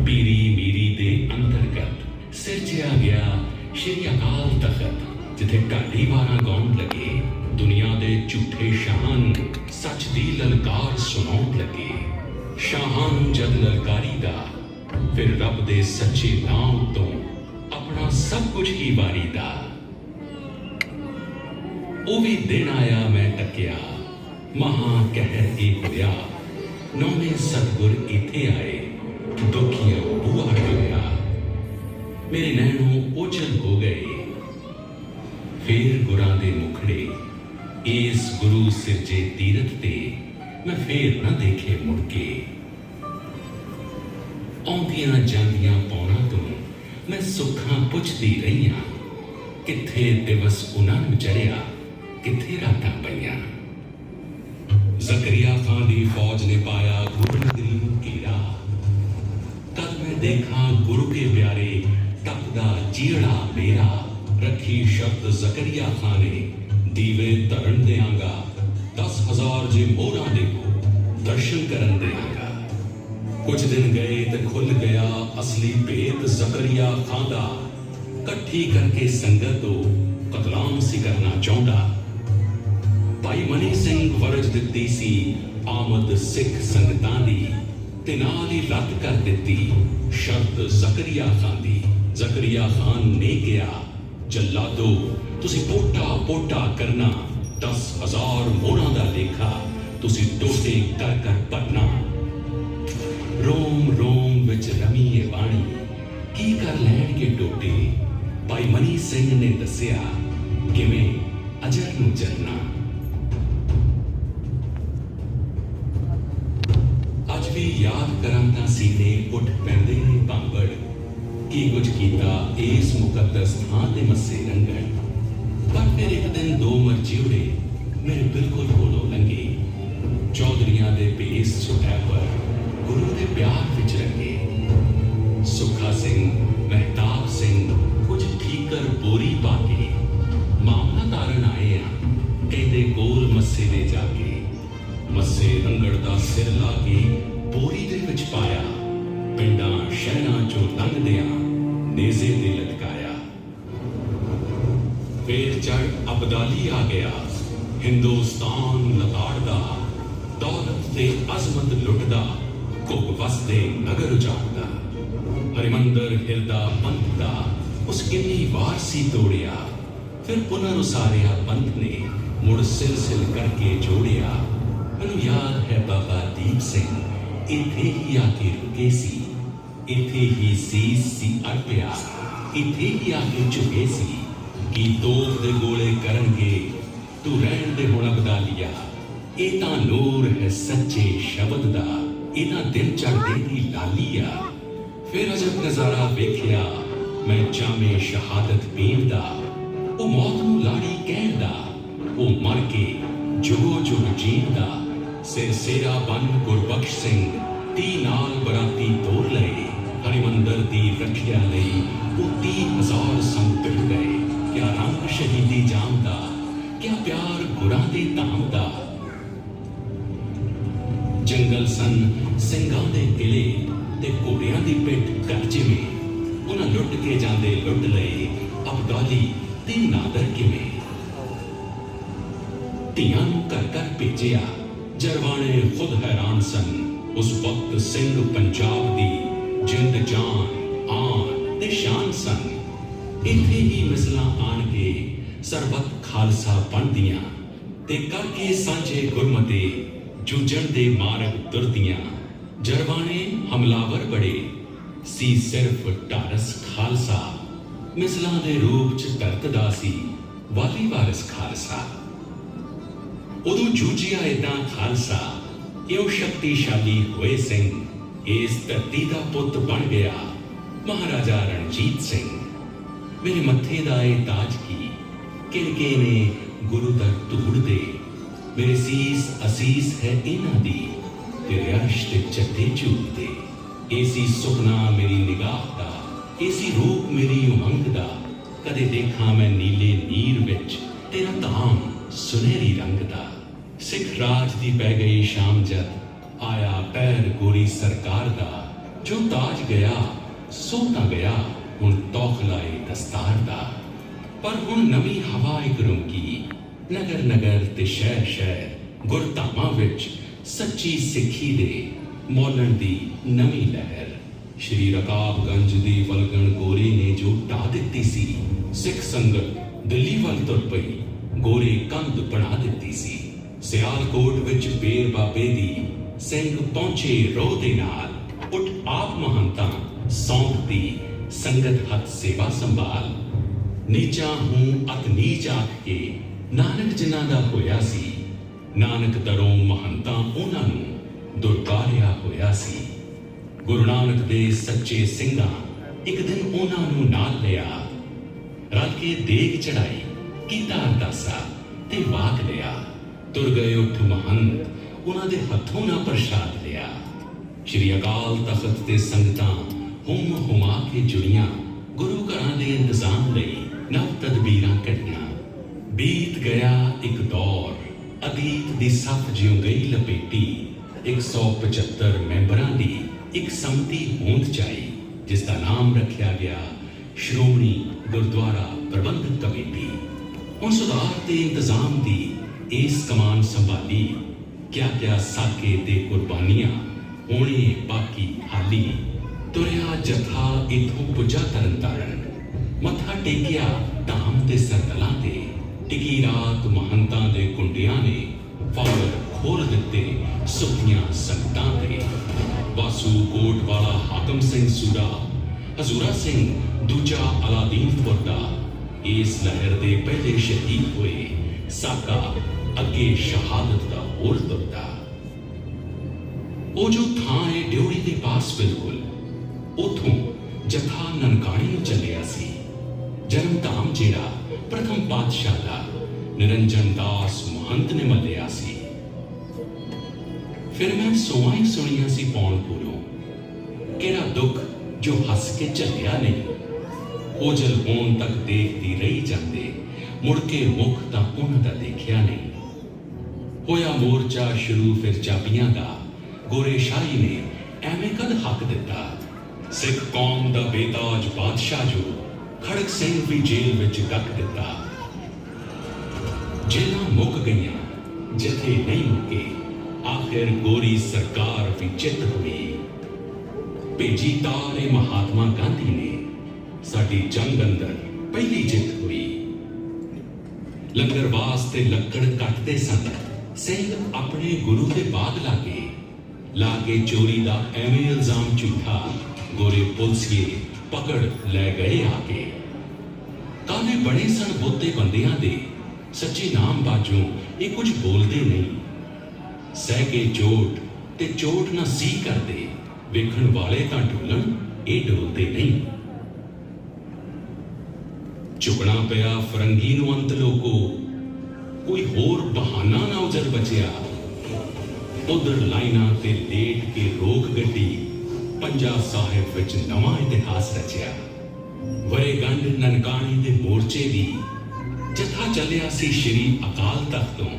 पीरी मीरी दे अंतर्गत सिरजिया गया श्री अकाल तखत, जिथे ढाडी वारां गाउण लगे दुनिया दे झूठे शाहान सच दी ललकार सुनाउण लगे। शाहान जद ललकारी दा फिर रब दे सच्चे नाम तो अपना सब कुछ ही वारी दा। ओ भी दिन आया मैं तकिया महा कहर के होया, नौवें सतगुर इथे आए दुखिया बुआ डोया। मेरे नैनों ओझल हो गए फिर गुरां दे मुखड़े, इस गुरु सिरजे तीरथ ते मैं फिर न देखे मुड़के। आउंदियां जांदियां पौना तो मैं सुखां पुछदी रहीआं, किथे दिवस उन्हां नूं चढ़िया किथे रातां पईआं। ज़करिया खां दी फौज ने पाया गुरु नगरी नूं घेरा, तद मैं देखा गुरु के प्यारे तपदा जीड़ा मेरा। रखी शब्द ज़करिया खां ने दीवे धरन देंगा, 10,000 जे मोहरा देखो दर्शन करन देंगा। कुछ दिन गए तो खुल गया असली भेद ज़करिया खां दा, कट्ठी करके संगत तो कतलाम सी करना चाहुंदा। भाई मनी सिंह वरज दित्ती सी आमद सिख संगतां दी, ते नाल ही रद्द कर दित्ती शर्त ज़करिया खां दी। ज़करिया खान ने कहा जल्लादो तुसी पोटा पोटा करना, 10,000 मोहरां दा लेखा तुसी टोटे कर कर भरना। रोम रोम विच रमी ये बाणी की कर लैणगे टोटे। भाई मनी सिंह ने दसिया किवें अजर नूं जरना। अज भी याद करां तां सीने उठ पैंदे ने भांबड़, की कुछ कीता इस मुकद्दस थां ते मस्से रंगण। पर फिर एक दिन दो मरजिउड़े मेरे बिल्कुल कोलों लंघे, चौधरियां दे भेस च पर गुरु दे प्यार विच रंगे। सुखा सिंह महताब सिंह कुछ ठीकर बोरी पाके मामला तारन आए आ, कहते कोल मस्से दे जाके। मस्से रंगड़ दा सिर ला के बोरी दे विच पाया, पिंडां शहरां चों लंघदियां नेज़े ते लटकाया। फिर चढ़ अबदाली आ गया हिंदुस्तान लताड़दा, दौलत ते अजमत लुटदा, घुग वसदे नगर उजाड़दा। हरिमंदर हिरदा पंथ दा उस किन्नी वार सी तोड़िया, फिर पुनरुसारिया पंथ ने मुड़ सिलसिल करके जोड़िया। मैनूं याद है बाबा दीप सिंह इथे ही आके रुके सी, इथे ही सीस सी अड़पिया, इथे ही आके झुके सी। की तोप दे गोले करनगे तू रहन दे हुण अबदालिया। ये तां नूर है सच्चे शब्द दा, इना दिल चढ़दे दी लालिया। फिर अजब नजारा वेखिया मैं जामे शहादत पीण दा, ओ मौत नूं लाड़ी कहण दा, ओ मर के जुगो जुग जीण दा। सिर सेरा बन गुरबख्श सिंह ती नाल बराती तोड़ लए, हरिमंदर दी रखिया लई ओ 30,000 संग पिट गए। क्या रंग शहीदी जाम दा, क्या प्यार गुरां दे धाम दा। जंगल सन ਸਿੰਘਾਂ ਦੇ किले ते घोड़ियां दी पिठ कर जिवें, लुट के जांदे लुट लए अबदाली ते नादर किवें ਧੀਆਂ ਨੂੰ ਘਰ ਘਰ ਭੇਜਿਆ ਜਰਵਾਣੇ ਖੁਦ ਹੈਰਾਨ ਸਨ ਉਸ ਵਕਤ ਸਿੰਘ ਪੰਜਾਬ ਦੀ ਜਿੰਦ ਜਾਨ ਆਨ ਤੇ ਸ਼ਾਨ ਸਨ ਇੱਥੇ ਹੀ ਮਿਸਲਾਂ ਆਣ ਕੇ ਸਰਬੱਤ ਖਾਲਸਾ ਬਣਦੀਆਂ ਤੇ ਕਰਕੇ ਸਾਂਝੇ ਗੁਰਮਤੇ ਜੂਝਣ ਦੇ ਮਾਰਗ ਤੁਰਦੀਆਂ ਜਰਵਾਣੇ ਹਮਲਾਵਰ ਬੜੇ ਸੀ ਸਿਰਫ ਢਾਰਸ ਖਾਲਸਾ ਮਿਸਲਾਂ ਦੇ ਰੂਪ ਚ ਧਰਤਦਾ ਸੀ ਵਾਲੀ ਵਾਰਿਸ ਖਾਲਸਾ ਉਦੋਂ ਜੂਝਿਆ ਏਦਾਂ ਖਾਲਸਾ ਇਉਂ ਸ਼ਕਤੀਸ਼ਾਲੀ ਹੋਏ ਸਿੰਘ ਇਸ ਧਰਤੀ ਦਾ ਪੁੱਤ ਬਣ ਗਿਆ ਮਹਾਰਾਜਾ ਰਣਜੀਤ ਸਿੰਘ ਮੇਰੇ ਮੱਥੇ ਦਾ ਇਹ ਤਾਜ ਕੀ ਕਿਨਕੇ ਨੇ ਗੁਰੂ ਦਾ ਧੂੜ ਦੇ ਮੇਰੇ ਸੀਸ ਅਸੀਸ ਹੈ ਇਹਨਾਂ ਦੀ ਤੇਰੇ ਅਰਸ਼ ਤੇ ਚੱਤੇ ਝੂਲਦੇ ਏਸੀ ਸੁਪਨਾ ਮੇਰੀ ਨਿਗਾਹ ਦਾ ਏਸੀ ਰੂਪ ਮੇਰੀ ਉਮੰਗ ਦਾ ਕਦੇ ਦੇਖਾਂ ਮੈਂ ਨੀਲੇ ਨੀਰ ਵਿੱਚ ਤੇਰਾ ਧਾਮ ਸੁਨਹਿਰੀ ਰੰਗ ਦਾ ਸਿੱਖ ਰਾਜ ਦੀ ਪੈ ਗਈ ਸ਼ਾਮ ਜਦ ਆਇਆ ਪੈਰ ਗੋਰੀ ਸਰਕਾਰ ਦਾ ਜੋ ਤਾਜ ਗਿਆ ਸੋ ਤਾਂ ਗਿਆ ਹੁਣ ਤੌਖ ਲਾਏ ਦਸਤਾਰ ਦਾ ਪਰ ਹੁਣ ਨਵੀਂ ਹਵਾ ਇੱਕ ਰੁਕੀ ਨਗਰ ਨਗਰ ਤੇ ਸ਼ਹਿਰ ਸ਼ਹਿਰ ਗੁਰਧਾਮਾਂ ਵਿੱਚ ਸੱਚੀ ਸਿੱਖੀ ਦੇ ਮੌਲਣ ਦੀ ਨਵੀਂ ਲਹਿਰ ਸ਼੍ਰੀ ਰਕਾਬਗੰਜ ਦੀ ਵਲਗਣ ਗੋਰੇ ਨੇ ਜੋ ਢਾ ਦਿੱਤੀ ਸੀ ਸਿੱਖ ਸੰਗਤ ਦਿੱਲੀ ਵੱਲ ਤੁਰ ਪਈ ਗੋਰੇ ਕੰਧ ਬਣਾ ਦਿੱਤੀ ਸੀ ਸਿਆਲਕੋਟ ਵਿੱਚ ਬੇਰ ਬਾਬੇ ਦੀ ਸਿੰਘ ਪਹੁੰਚੇ ਰੋਹ ਦੇ ਨਾਲ ਉੱਠ ਆਪ ਮਹੰਤਾਂ ਸੌਂਪਦੀ ਸੰਗਤ ਹੱਥ ਸੇਵਾ ਸੰਭਾਲ ਨੀਚਾ ਹੂੰ ਅਤ ਨੀਚ ਆਖ ਕੇ ਨਾਨਕ ਜਿਨ੍ਹਾਂ ਦਾ ਹੋਇਆ ਸੀ ਨਾਨਕ ਦਰੋਂ ਮਹੰਤਾਂ ਉਹਨਾਂ ਨੂੰ ਦੁਰਕਾਰਿਆ ਹੋਇਆ ਸੀ ਗੁਰੂ ਨਾਨਕ ਦੇ ਸੱਚੇ ਸਿੰਘਾਂ ਇੱਕ ਦਿਨ ਉਹਨਾਂ ਨੂੰ ਨਾਲ ਲਿਆ ਰਲ ਕੇ ਦੇਗ ਚੜਾਈ ਕੀਤਾ ਅਰਦਾਸਾ ਤੇ ਵਾਕ ਲਿਆ ਤੁਰ ਗਏ ਉੱਠ ਮਹੰਤ ਉਹਨਾਂ ਦੇ ਹੱਥੋਂ ਨਾ ਪ੍ਰਸ਼ਾਦ ਲਿਆ ਸ਼੍ਰੀ ਅਕਾਲ ਤਖਤ ਤੇ ਸੰਗਤਾਂ ਹੁਮ ਹੁਮਾ ਕੇ ਜੁੜੀਆਂ ਗੁਰੂ ਘਰਾਂ ਦੇ ਇੰਤਜ਼ਾਮ ਲਈ ਨਵ ਤਦਬੀਰਾਂ ਕੱਢੀਆਂ ਬੀਤ ਗਿਆ ਇੱਕ ਦੌਰ ਅਤੀਤ ਦੀ ਸੱਪ ਜਿਉਂ ਗਈ ਲਪੇਟੀ 175 ਮੈਂਬਰਾਂ ਦੀ ਇੱਕ ਸੰਮਤੀ ਹੋਂਦ ਚਾਈ ਜਿਸ ਦਾ ਨਾਮ ਰੱਖਿਆ ਗਿਆ ਸ਼੍ਰੋਮਣੀ ਗੁਰਦੁਆਰਾ ਪ੍ਰਬੰਧਕ ਕਮੇਟੀ ਹੁਣ ਸੁਧਾਰ ਤੇ ਇੰਤਜ਼ਾਮ ਦੀ ਇਸ ਕਮਾਨ ਸੰਭਾਲੀ ਕਿਆ ਸਾਕੇ ਤੇ ਕੁਰਬਾਨੀਆਂ ਹੋਣੇ ਬਾਕੀ ਹਾਲੀ ਤੁਰਿਆ ਜਥਾ ਇਥੋਂ ਪੁੱਜਾ ਤਰਨਤਾਰਨ ਮੱਥਾ ਟੇਕਿਆ ਧਾਮ ਤੇ ਸਰਤਲਾਂ ਤੇ ਟਿਕੀ ਰਾਤ ਮਹੰਤਾਂ ਦੇ ਕੁੰਡਿਆਂ ਨੇ ਫਾਵਰ ਖੋਲ ਦਿੱਤੇ ਸੁਖੀਆਂ ਸੰਗਤਾਂ ਤੇ ਵਾਸੂ ਕੋਟ ਵਾਲਾ ਹਾਕਮ ਸਿੰਘ ਸੂਰਾ ਹਜ਼ੂਰਾ ਸਿੰਘ ਦੂਜਾ ਅਲਾਦੀਨਪੁਰ ਦਾ ਇਸ ਲਹਿਰ ਦੇ ਪਹਿਲੇ ਸ਼ਹੀਦ ਹੋਏ ਸਾਕਾ ਅੱਗੇ ਸ਼ਹਾਦਤ ਦਾ ਹੋਰ ਤੁਰਦਾ ਉਹ ਜੋ ਥਾਂ ਹੈ ਡਿਉੜੀ ਦੇ ਪਾਸ ਬਿਲਕੁਲ ਉਥੋਂ ਜਥਾ ਨਨਕਾਣੇ ਨੂੰ ਚੱਲਿਆ ਸੀ ਜਨਮ ਧਾਮ ਜਿਹੜਾ ਪ੍ਰਥਮ ਪਾਤਸ਼ਾਹ ਦਾ ਨਿਰੰਜਨ ਦਾਸ ਮਹੰਤ ਨੇ ਮੱਲਿਆ ਸੀ ਫਿਰ ਮੈਂ ਸੋਆਂ ਹੀ ਸੁਣੀਆਂ ਸੀ ਪੌਣਪੁਰੋਂ ਕਿਹੜਾ ਦੁੱਖ ਜੋ ਹੱਸ ਕੇ ਝੱਲਿਆ ਨਹੀਂ ਓਜਲ ਹੋਣ ਤੱਕ ਦੇਖਦੀ ਰਹੀ ਜਾਂਦੇ ਮੁੜ ਕੇ ਮੁਖ ਤਾਂ ਉਹਨਾਂ ਦਾ ਦੇਖਿਆ ਨਹੀਂ ਹੋਇਆ ਮੋਰਚਾ ਸ਼ੁਰੂ ਫਿਰ ਚਾਬੀਆਂ ਦਾ ਗੋਰੇ ਸ਼ਾਹੀ ਨੇ ਐਵੇਂ ਕਦ ਹੱਕ ਦਿੱਤਾ ਸਿੱਖ ਕੌਮ ਦਾ ਬੇਤਾਜ ਬਾਦਸ਼ਾਹ ਜੋ ਖੜਕ ਸਿੰਘ ਵੀ ਜੇਲ੍ਹ ਵਿੱਚ ਡੱਕ ਦਿੱਤਾ ਜੇਲਾਂ ਮੁੱਕ ਗਈਆਂ ਜਿੱਥੇ ਨਹੀਂ ਮੁੱਕੇ ਆਖਿਰ ਗੋਰੀ ਸਰਕਾਰ ਵੀ ਚਿੱਤ ਹੋਈ ਭੇਜੀ ਤਾਰੇ ਮਹਾਤਮਾ ਗਾਂਧੀ ਨੇ ਸਾਡੀ ਜੰਗ ਅੰਦਰ ਪਹਿਲੀ ਜਿੱਤ ਹੋਈ ਲੰਗਰ ਵਾਸਤੇ ਲੱਕੜ ਕੱਟਦੇ ਸਨ ਸਿੰਘ ਆਪਣੇ ਗੁਰੂ ਦੇ ਬਾਗ ਲਾਗੇ ਚੋਰੀ ਦਾ ਐਵੇਂ ਇਲਜ਼ਾਮ ਝੂਠਾ ਗੋਰੇ ਪੁਲਸੀਏ ਪਕੜ ਲੈ ਗਏ ਆ ਕੇ ਕਾਨੇ ਬਣੇ ਸਨ ਬੋਤੇ ਬੰਦਿਆਂ ਦੇ ਸੱਚੇ ਨਾਮ ਬਾਝੋਂ ਇਹ ਕੁਝ ਬੋਲਦੇ ਨਹੀਂ ਸਹਿ ਕੇ ਚੋਟ ਤੇ ਚੋਟ ਨਾ ਸੀ ਕਰਦੇ ਵੇਖਣ ਵਾਲੇ ਤਾਂ ਢੋਲਣ ਇਹ ਡੋਲਦੇ ਨਹੀਂ ਚੁਕਣਾ ਪਿਆ ਫਰੰਗੀ ਨੂੰ ਅੰਤ ਲੋਕੋ ਕੋਈ ਹੋਰ ਬਹਾਨਾ ਨਾ ਉਜੜ ਬਚਿਆ ਉਧਰ ਲਾਈਨਾਂ ਤੇ ਲੇਟ ਕੇ ਰੋਕ ਗੱਡੀ ਪੰਜਾਬ ਸਾਹਿਬ ਵਿੱਚ ਨਵਾਂ ਇਤਿਹਾਸ ਰਚਿਆ ਵਰੇਗੰਢ ਨਨਕਾਣੇ ਦੇ ਮੋਰਚੇ ਦੀ ਜਥਾ ਚੱਲਿਆ ਸੀ ਸ਼੍ਰੀ ਅਕਾਲ ਤਖਤ ਤੋਂ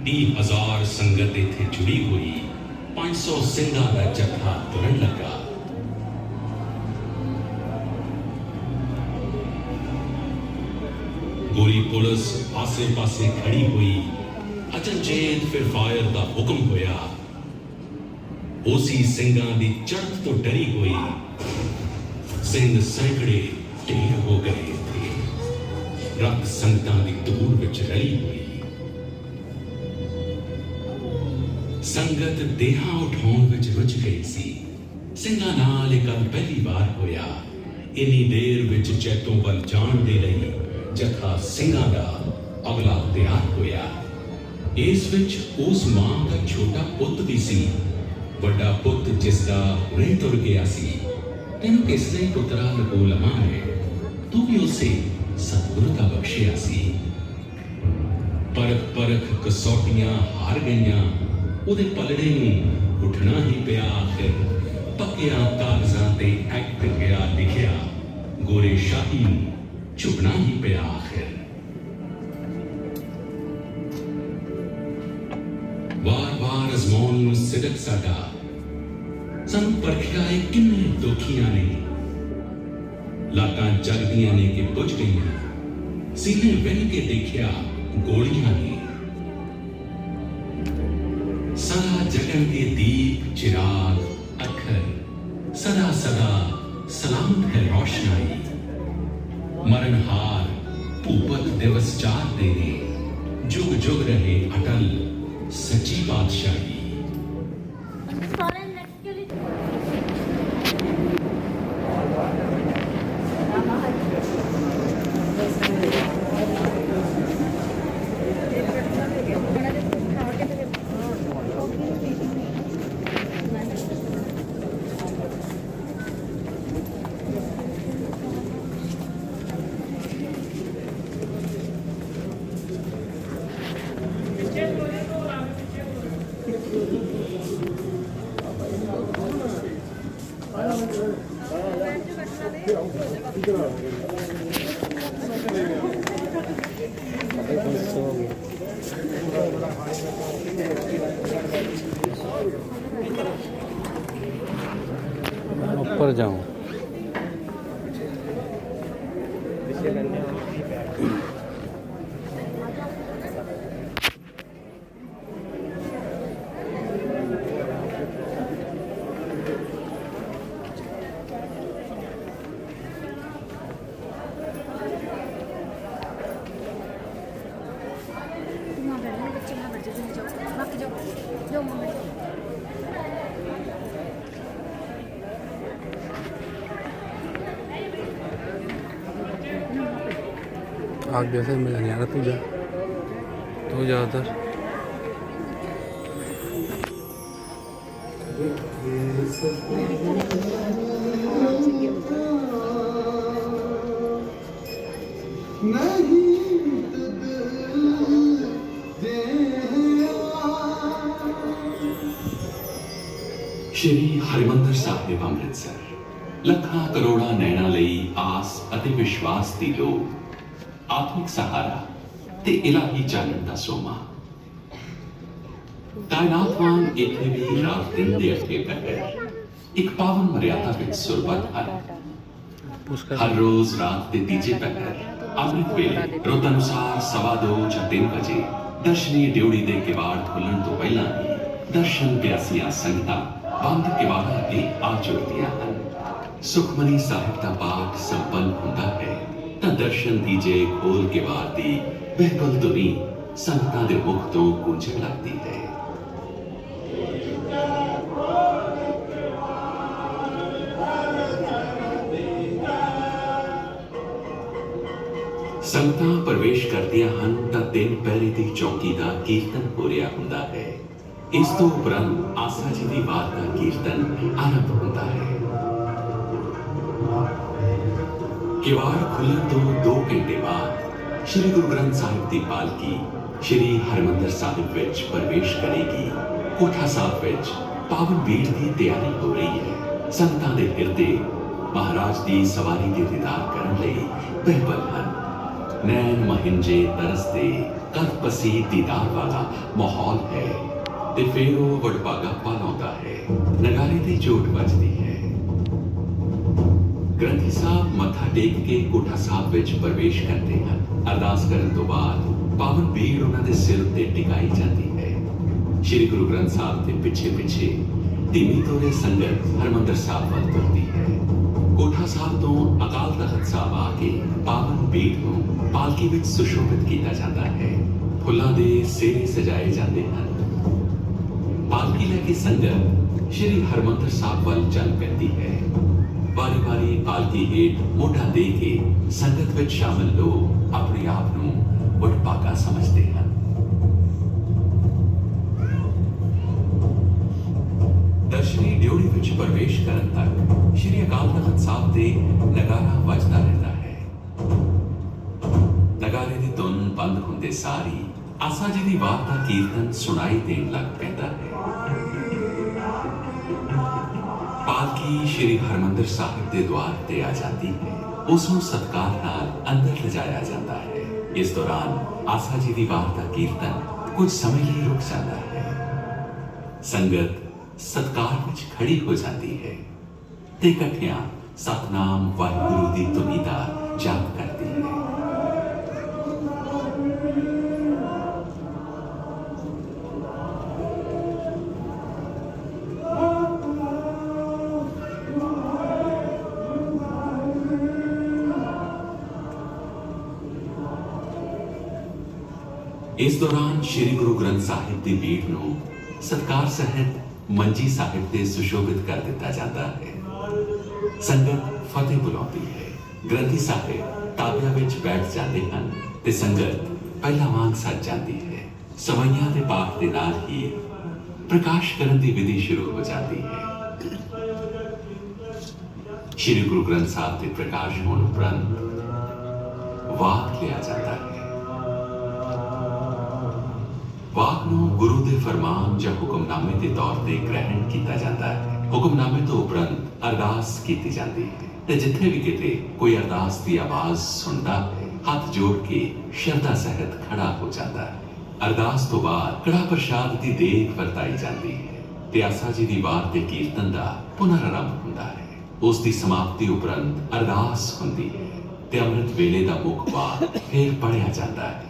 30,000 ਸੰਗਤ ਇੱਥੇ ਜੁੜੀ ਹੋਈ 500 ਸਿੰਘਾਂ ਦਾ ਜਥਾ ਤੁਰਨ ਲੱਗਾ गोरी पुलिस आसे पासे खड़ी हुई अचनचेत फिर फायर का हुक्म होया ओसी सिंगां दी चढ़त तो डरी हुई सिंह सैकड़े ढेर हो गए थे रत संगतां दी धूड़ विच रली हुई संगत देहां उठाउण विच रुझ गई सी ਸਿੰਘਾਂ ਨਾਲ ਇਹ ਗੱਲ ਪਹਿਲੀ ਵਾਰ ਹੋਇਆ ਇੰਨੀ ਦੇਰ ਵਿੱਚ ਚੈਤੋਂ ਵੱਲ ਜਾਣ ਦੇ ਲਈ ਜਥਾ ਸਿੰਘਾਂ ਦਾ ਅਗਲਾ ਤਿਆਰ ਹੋਇਆ ਇਸ ਵਿੱਚ ਉਸ ਮਾਂ ਦਾ ਛੋਟਾ ਪੁੱਤ ਵੀ ਸੀ ਵੱਡਾ ਪੁੱਤ ਜਿਸ ਦਾ ਹੁਣੇ ਤੁਰ ਗਿਆ ਸੀ ਤੈਨੂੰ ਕਿਸ ਲਈ ਪੁੱਤਰਾ ਲਗੋ ਲਮਾ ਹੈ ਤੂੰ ਵੀ ਉਸੇ ਸਤਿਗੁਰੂ ਦਾ ਬਖਸ਼ਿਆ ਸੀ ਪਰਖ ਪਰਖ ਕਸੌਟੀਆਂ ਹਾਰ ਗਈਆਂ ਉਹਦੇ ਪਲੜੇ ਨੂੰ ਉੱਠਣਾ ਹੀ ਪਿਆ ਆਖਿਰ ਪੱਕਿਆਂ ਕਾਗਜ਼ਾਂ ਤੇ ਐਕਟ ਗਿਆ ਲਿਖਿਆ ਗੋਰੇ ਸ਼ਾਹੀ ਨੂੰ ਝੁਕਣਾ ਹੀ ਪਿਆ ਆਖਿਰ ਵਾਰ-ਵਾਰ ਅਜ਼ਮਾਉਣ ਨੂੰ ਸਿਦਕ ਸਾਡਾ ਸਾਨੂੰ ਪਰਖਿਆ ਏ ਕਿੰਨੇ ਦੁਖੀਆਂ ਨੇ ਲਾਟਾਂ ਜਗਦੀਆਂ ਨੇ ਕਿ ਬੁਝ ਗਈਆਂ ਸੀਨੇ ਵੇਲ ਕੇ ਦੇਖਿਆ ਗੋਲੀਆਂ ਨੇ सदा जगन के दीप चिराग अखर सदा सदा सलामत है रोशनाई मरणहार भूपत दिवस चार देने जुग जुग रहे अटल सच्ची बादशाही ऊपर जाऊं आगे से मिल नहीं आ रहा तू जा उधर श्री हरिमंदर साहिब अमृतसर ਲੱਖਾਂ ਕਰੋੜਾਂ ਨੈਣਾਂ ਲਈ ਆਸ ਅਤੇ ਵਿਸ਼ਵਾਸ ਦੀ ਲੋੜ ਆਤਮਿਕ ਸਹਾਰਾ ਤੇ ਇਲਾਹੀ ਚਾਨਣ ਦਾ ਸੋਮਾ ਕਾਇਨਾਤਵਾਨ ਇੱਥੇ ਵੀ ਰਾਤ ਦਿਨ ਦੇ ਅੱਗੇ ਪਹਿਰ ਇੱਕ ਪਾਵਨ ਮਰਿਆਦਾ ਵਿੱਚ ਸੁਰਬੱਧ ਹਨ ਹਰ ਰੋਜ਼ ਰਾਤ ਦੇ ਤੀਜੇ ਪਹਿਰ ਅੰਮ੍ਰਿਤ ਵੇਲੇ ਰੁੱਤ ਅਨੁਸਾਰ 2:15 ਜਾਂ 3 ਵਜੇ ਦਰਸ਼ਨੀ ਡਿਊੜੀ ਦੇ ਕਿਵਾੜ ਖੁੱਲਣ ਤੋਂ ਪਹਿਲਾਂ ਹੀ ਦਰਸ਼ਨ ਪਿਆਸੀਆਂ ਸੰਗਤਾਂ ਬੰਦ ਕਿਵਾੜਾਂ ਅੱਗੇ ਆ ਜੁੜਦੀਆਂ ਹਨ ਸੁਖਮਨੀ ਸਾਹਿਬ ਦਾ ਪਾਠ ਸੰਪੰਨ ਹੁੰਦਾ ਹੈ ਤਾਂ ਦਰਸ਼ਨ ਦੀਜੇ ਖੋਲ ਕੇ ਬਾਹਰ ਦੀ ਬਿਲਕੁਲ ਧੁਨੀ ਸੰਗਤਾਂ ਦੇ ਮੁਖ ਤੋਂ ਗੂੰਜਣ ਲੱਗਦੀ ਹੈ ਸੰਗਤਾਂ ਪ੍ਰਵੇਸ਼ ਕਰਦੀਆਂ ਹਨ ਤਾਂ 3 ਪਹਿਰੇ ਦੀ ਚੌਕੀ ਦਾ ਕੀਰਤਨ ਹੋ ਰਿਹਾ ਹੁੰਦਾ ਹੈ ਇਸ ਤੋਂ ਉਪਰੰਤ ਆਸਾ ਜੀ ਦੀ ਬਾਤ ਦਾ ਕੀਰਤਨ ਆਰੰਭ ਹੁੰਦਾ ਹੈ किवाड़ खुलने तो 2 घंटे बाद श्री गुरु ग्रंथ साहिब की पालकी श्री हरमंदर साहिब विच प्रवेश करेगी कोठा साहिब विच पावन भीड़ की तैयारी हो रही है संगतां दे हिरदे महाराज की सवारी के दीदार करने लई बेबल हन नैन महिंजे तरसते कद पसी दीदार वाला माहौल है ते फिर वो वडभागा पल आउंदा है नगारे दी चोट बजदी है ग्रंथी साहब मत्था ਟੇਕ ਕੇ ਕੋਠਾ ਸਾਹਿਬ ਵਿੱਚ ਪ੍ਰਵੇਸ਼ ਕਰਦੇ ਹਨ। ਅਰਦਾਸ ਕਰਨ ਤੋਂ ਬਾਅਦ ਪਾਵਨ ਬੀੜ ਉਹਨਾਂ ਦੇ ਸਿਰ ਤੇ ਟਿਕਾਈ ਜਾਂਦੀ ਹੈ। ਸ਼੍ਰੀ ਗੁਰੂ ਗ੍ਰੰਥ ਸਾਹਿਬ ਦੇ ਪਿੱਛੇ ਪਿੱਛੇ ਧੀਮੀ ਤੋਰੇ ਸੰਗਤ ਹਰਿਮੰਦਰ ਸਾਹਿਬ ਵੱਲ ਤੁਰਦੀ ਹੈ। ਕੋਠਾ ਸਾਹਿਬ ਤੋਂ ਅਕਾਲ ਤਖਤ ਸਾਹਿਬ ਆ ਕੇ ਪਾਵਨ ਬੀੜ ਨੂੰ ਪਾਲਕੀ ਵਿੱਚ ਸੁਸ਼ੋਭਿਤ ਕੀਤਾ ਜਾਂਦਾ ਹੈ। ਫੁੱਲਾਂ ਦੇ ਸੇਰੇ ਸਜਾਏ ਜਾਂਦੇ ਹਨ। ਪਾਲਕੀ ਲੈ ਕੇ ਸੰਗਤ ਸ਼੍ਰੀ ਹਰਿਮੰਦਰ ਸਾਹਿਬ ਵੱਲ ਚੱਲ ਪੈਂਦੀ ਹੈ। ਵਾਰੀ ਵਾਰੀ ਪਾਲਕੀ ਹੇਠ ਮੋਢਾ ਦੇ ਕੇ ਸੰਗਤ ਵਿੱਚ ਸ਼ਾਮਲ ਲੋਕ ਆਪਣੇ ਆਪ ਨੂੰ ਵਡਭਾਗਾ ਸਮਝਦੇ ਹਨ। ਦਰਸ਼ਨੀ ਡਿਓੜੀ ਵਿੱਚ ਪ੍ਰਵੇਸ਼ ਕਰਨ ਤੱਕ ਸ਼੍ਰੀ ਅਕਾਲ ਤਖਤ ਸਾਹਿਬ ਤੇ ਨਗਾਰਾ ਵੱਜਦਾ ਰਹਿੰਦਾ ਹੈ। ਨਗਾਰੇ ਦੀ ਧੁਨ ਬੰਦ ਹੁੰਦੇ ਸਾਰੀ ਆਸਾ ਜੀ ਦੀ ਬਾਤ ਦਾ ਕੀਰਤਨ ਸੁਣਾਈ ਦੇਣ ਲੱਗ ਪੈਂਦਾ ਹੈ। ਪਾਲਕੀ ਸ਼੍ਰੀ ਹਰਿਮੰਦਰ ਸਾਹਿਬ ਦੇ ਦੁਆਰ ਤੇ ਆ ਜਾਂਦੀ ਹੈ। ਉਸ ਨੂੰ ਸਤਿਕਾਰ ਨਾਲ ਅੰਦਰ ਲਿਜਾਇਆ ਜਾਂਦਾ ਹੈ। ਇਸ ਦੌਰਾਨ ਆਸਾ ਜੀ ਦੀ ਬਾਤ ਦਾ ਕੀਰਤਨ ਕੁਝ ਸਮੇਂ ਲਈ ਰੁਕ ਜਾਂਦਾ ਹੈ। ਸੰਗਤ ਸਤਿਕਾਰ ਵਿੱਚ ਖੜੀ ਹੋ ਜਾਂਦੀ ਹੈ ਤੇ ਇਕੱਠਿਆਂ ਸਤਨਾਮ ਵਾਹਿਗੁਰੂ ਦੀ ਧੁਨੀ ਦਾ ਜਾਪ ਕਰਦੀ ਹੈ। ਇਸ ਦੌਰਾਨ ਸ਼੍ਰੀ ਗੁਰੂ ਗ੍ਰੰਥ ਸਾਹਿਬ ਦੀ ਬੀੜ ਨੂੰ ਸਤਿਕਾਰ ਸਹਿਤ ਮੰਜੀ ਸਾਹਿਬ ਤੇ ਸੁਸ਼ੋਭਿਤ ਕਰ ਦਿੱਤਾ ਜਾਂਦਾ ਹੈ। ਸੰਗਤ ਫਤਿਹ ਬੁਲਾਉਂਦੀ ਹੈ। ਗ੍ਰੰਥੀ ਸਾਹਿਬ ਤਾਬਿਆਂ ਵਿੱਚ ਬੈਠ ਜਾਂਦੇ ਹਨ ਤੇ ਸੰਗਤ ਪਹਿਲਾਂ ਵਾਂਗ ਸੱਜ ਜਾਂਦੀ ਹੈ। ਸਵਈਆਂ ਦੇ ਪਾਠ ਦੇ ਨਾਲ ਹੀ ਪ੍ਰਕਾਸ਼ ਕਰਨ ਦੀ ਵਿਧੀ ਸ਼ੁਰੂ ਹੋ ਜਾਂਦੀ ਹੈ। ਸ਼੍ਰੀ ਗੁਰੂ ਗ੍ਰੰਥ ਸਾਹਿਬ ਦੇ ਪ੍ਰਕਾਸ਼ ਹੋਣ ਉਪਰੰਤ ਵਾਕ ਲਿਆ ਜਾਂਦਾ ਹੈ। ਵਾਕ ਨੂੰ ਗੁਰੂ ਦੇ ਫਰਮਾਨ ਜਾਂ ਹੁਕਮਨਾਮੇ ਦੇ ਤੌਰ ਤੇ ਗ੍ਰਹਿਣ ਕੀਤਾ ਜਾਂਦਾ ਹੈ। ਹੁਕਮਨਾਮੇ ਤੋਂ ਉਪਰੰਤ ਅਰਦਾਸ ਕੀਤੀ ਜਾਂਦੀ ਹੈ ਤੇ ਜਿੱਥੇ ਵੀ ਕਿਤੇ ਕੋਈ ਅਰਦਾਸ ਦੀ ਆਵਾਜ਼ ਸੁਣਦਾ ਹੈ, ਹੱਥ ਜੋੜ ਕੇ ਸ਼ਰਧਾ ਸਹਿਤ ਖੜਾ ਹੋ ਜਾਂਦਾ ਹੈ। ਅਰਦਾਸ ਤੋਂ ਬਾਅਦ ਕੜਾ ਪ੍ਰਸ਼ਾਦ ਦੀ ਦੇਗ ਵਰਤਾਈ ਜਾਂਦੀ ਹੈ ਤੇ ਆਸਾ ਜੀ ਦੀ ਵਾਰ ਦੇ ਕੀਰਤਨ ਦਾ ਪੁਨਰ ਆਰੰਭ ਹੁੰਦਾ ਹੈ। ਉਸ ਦੀ ਸਮਾਪਤੀ ਉਪਰੰਤ ਅਰਦਾਸ ਹੁੰਦੀ ਹੈ ਤੇ ਅੰਮ੍ਰਿਤ ਵੇਲੇ ਦਾ ਮੁੱਖ ਪਾਠ ਫੇਰ ਪੜ੍ਹਿਆ ਜਾਂਦਾ ਹੈ।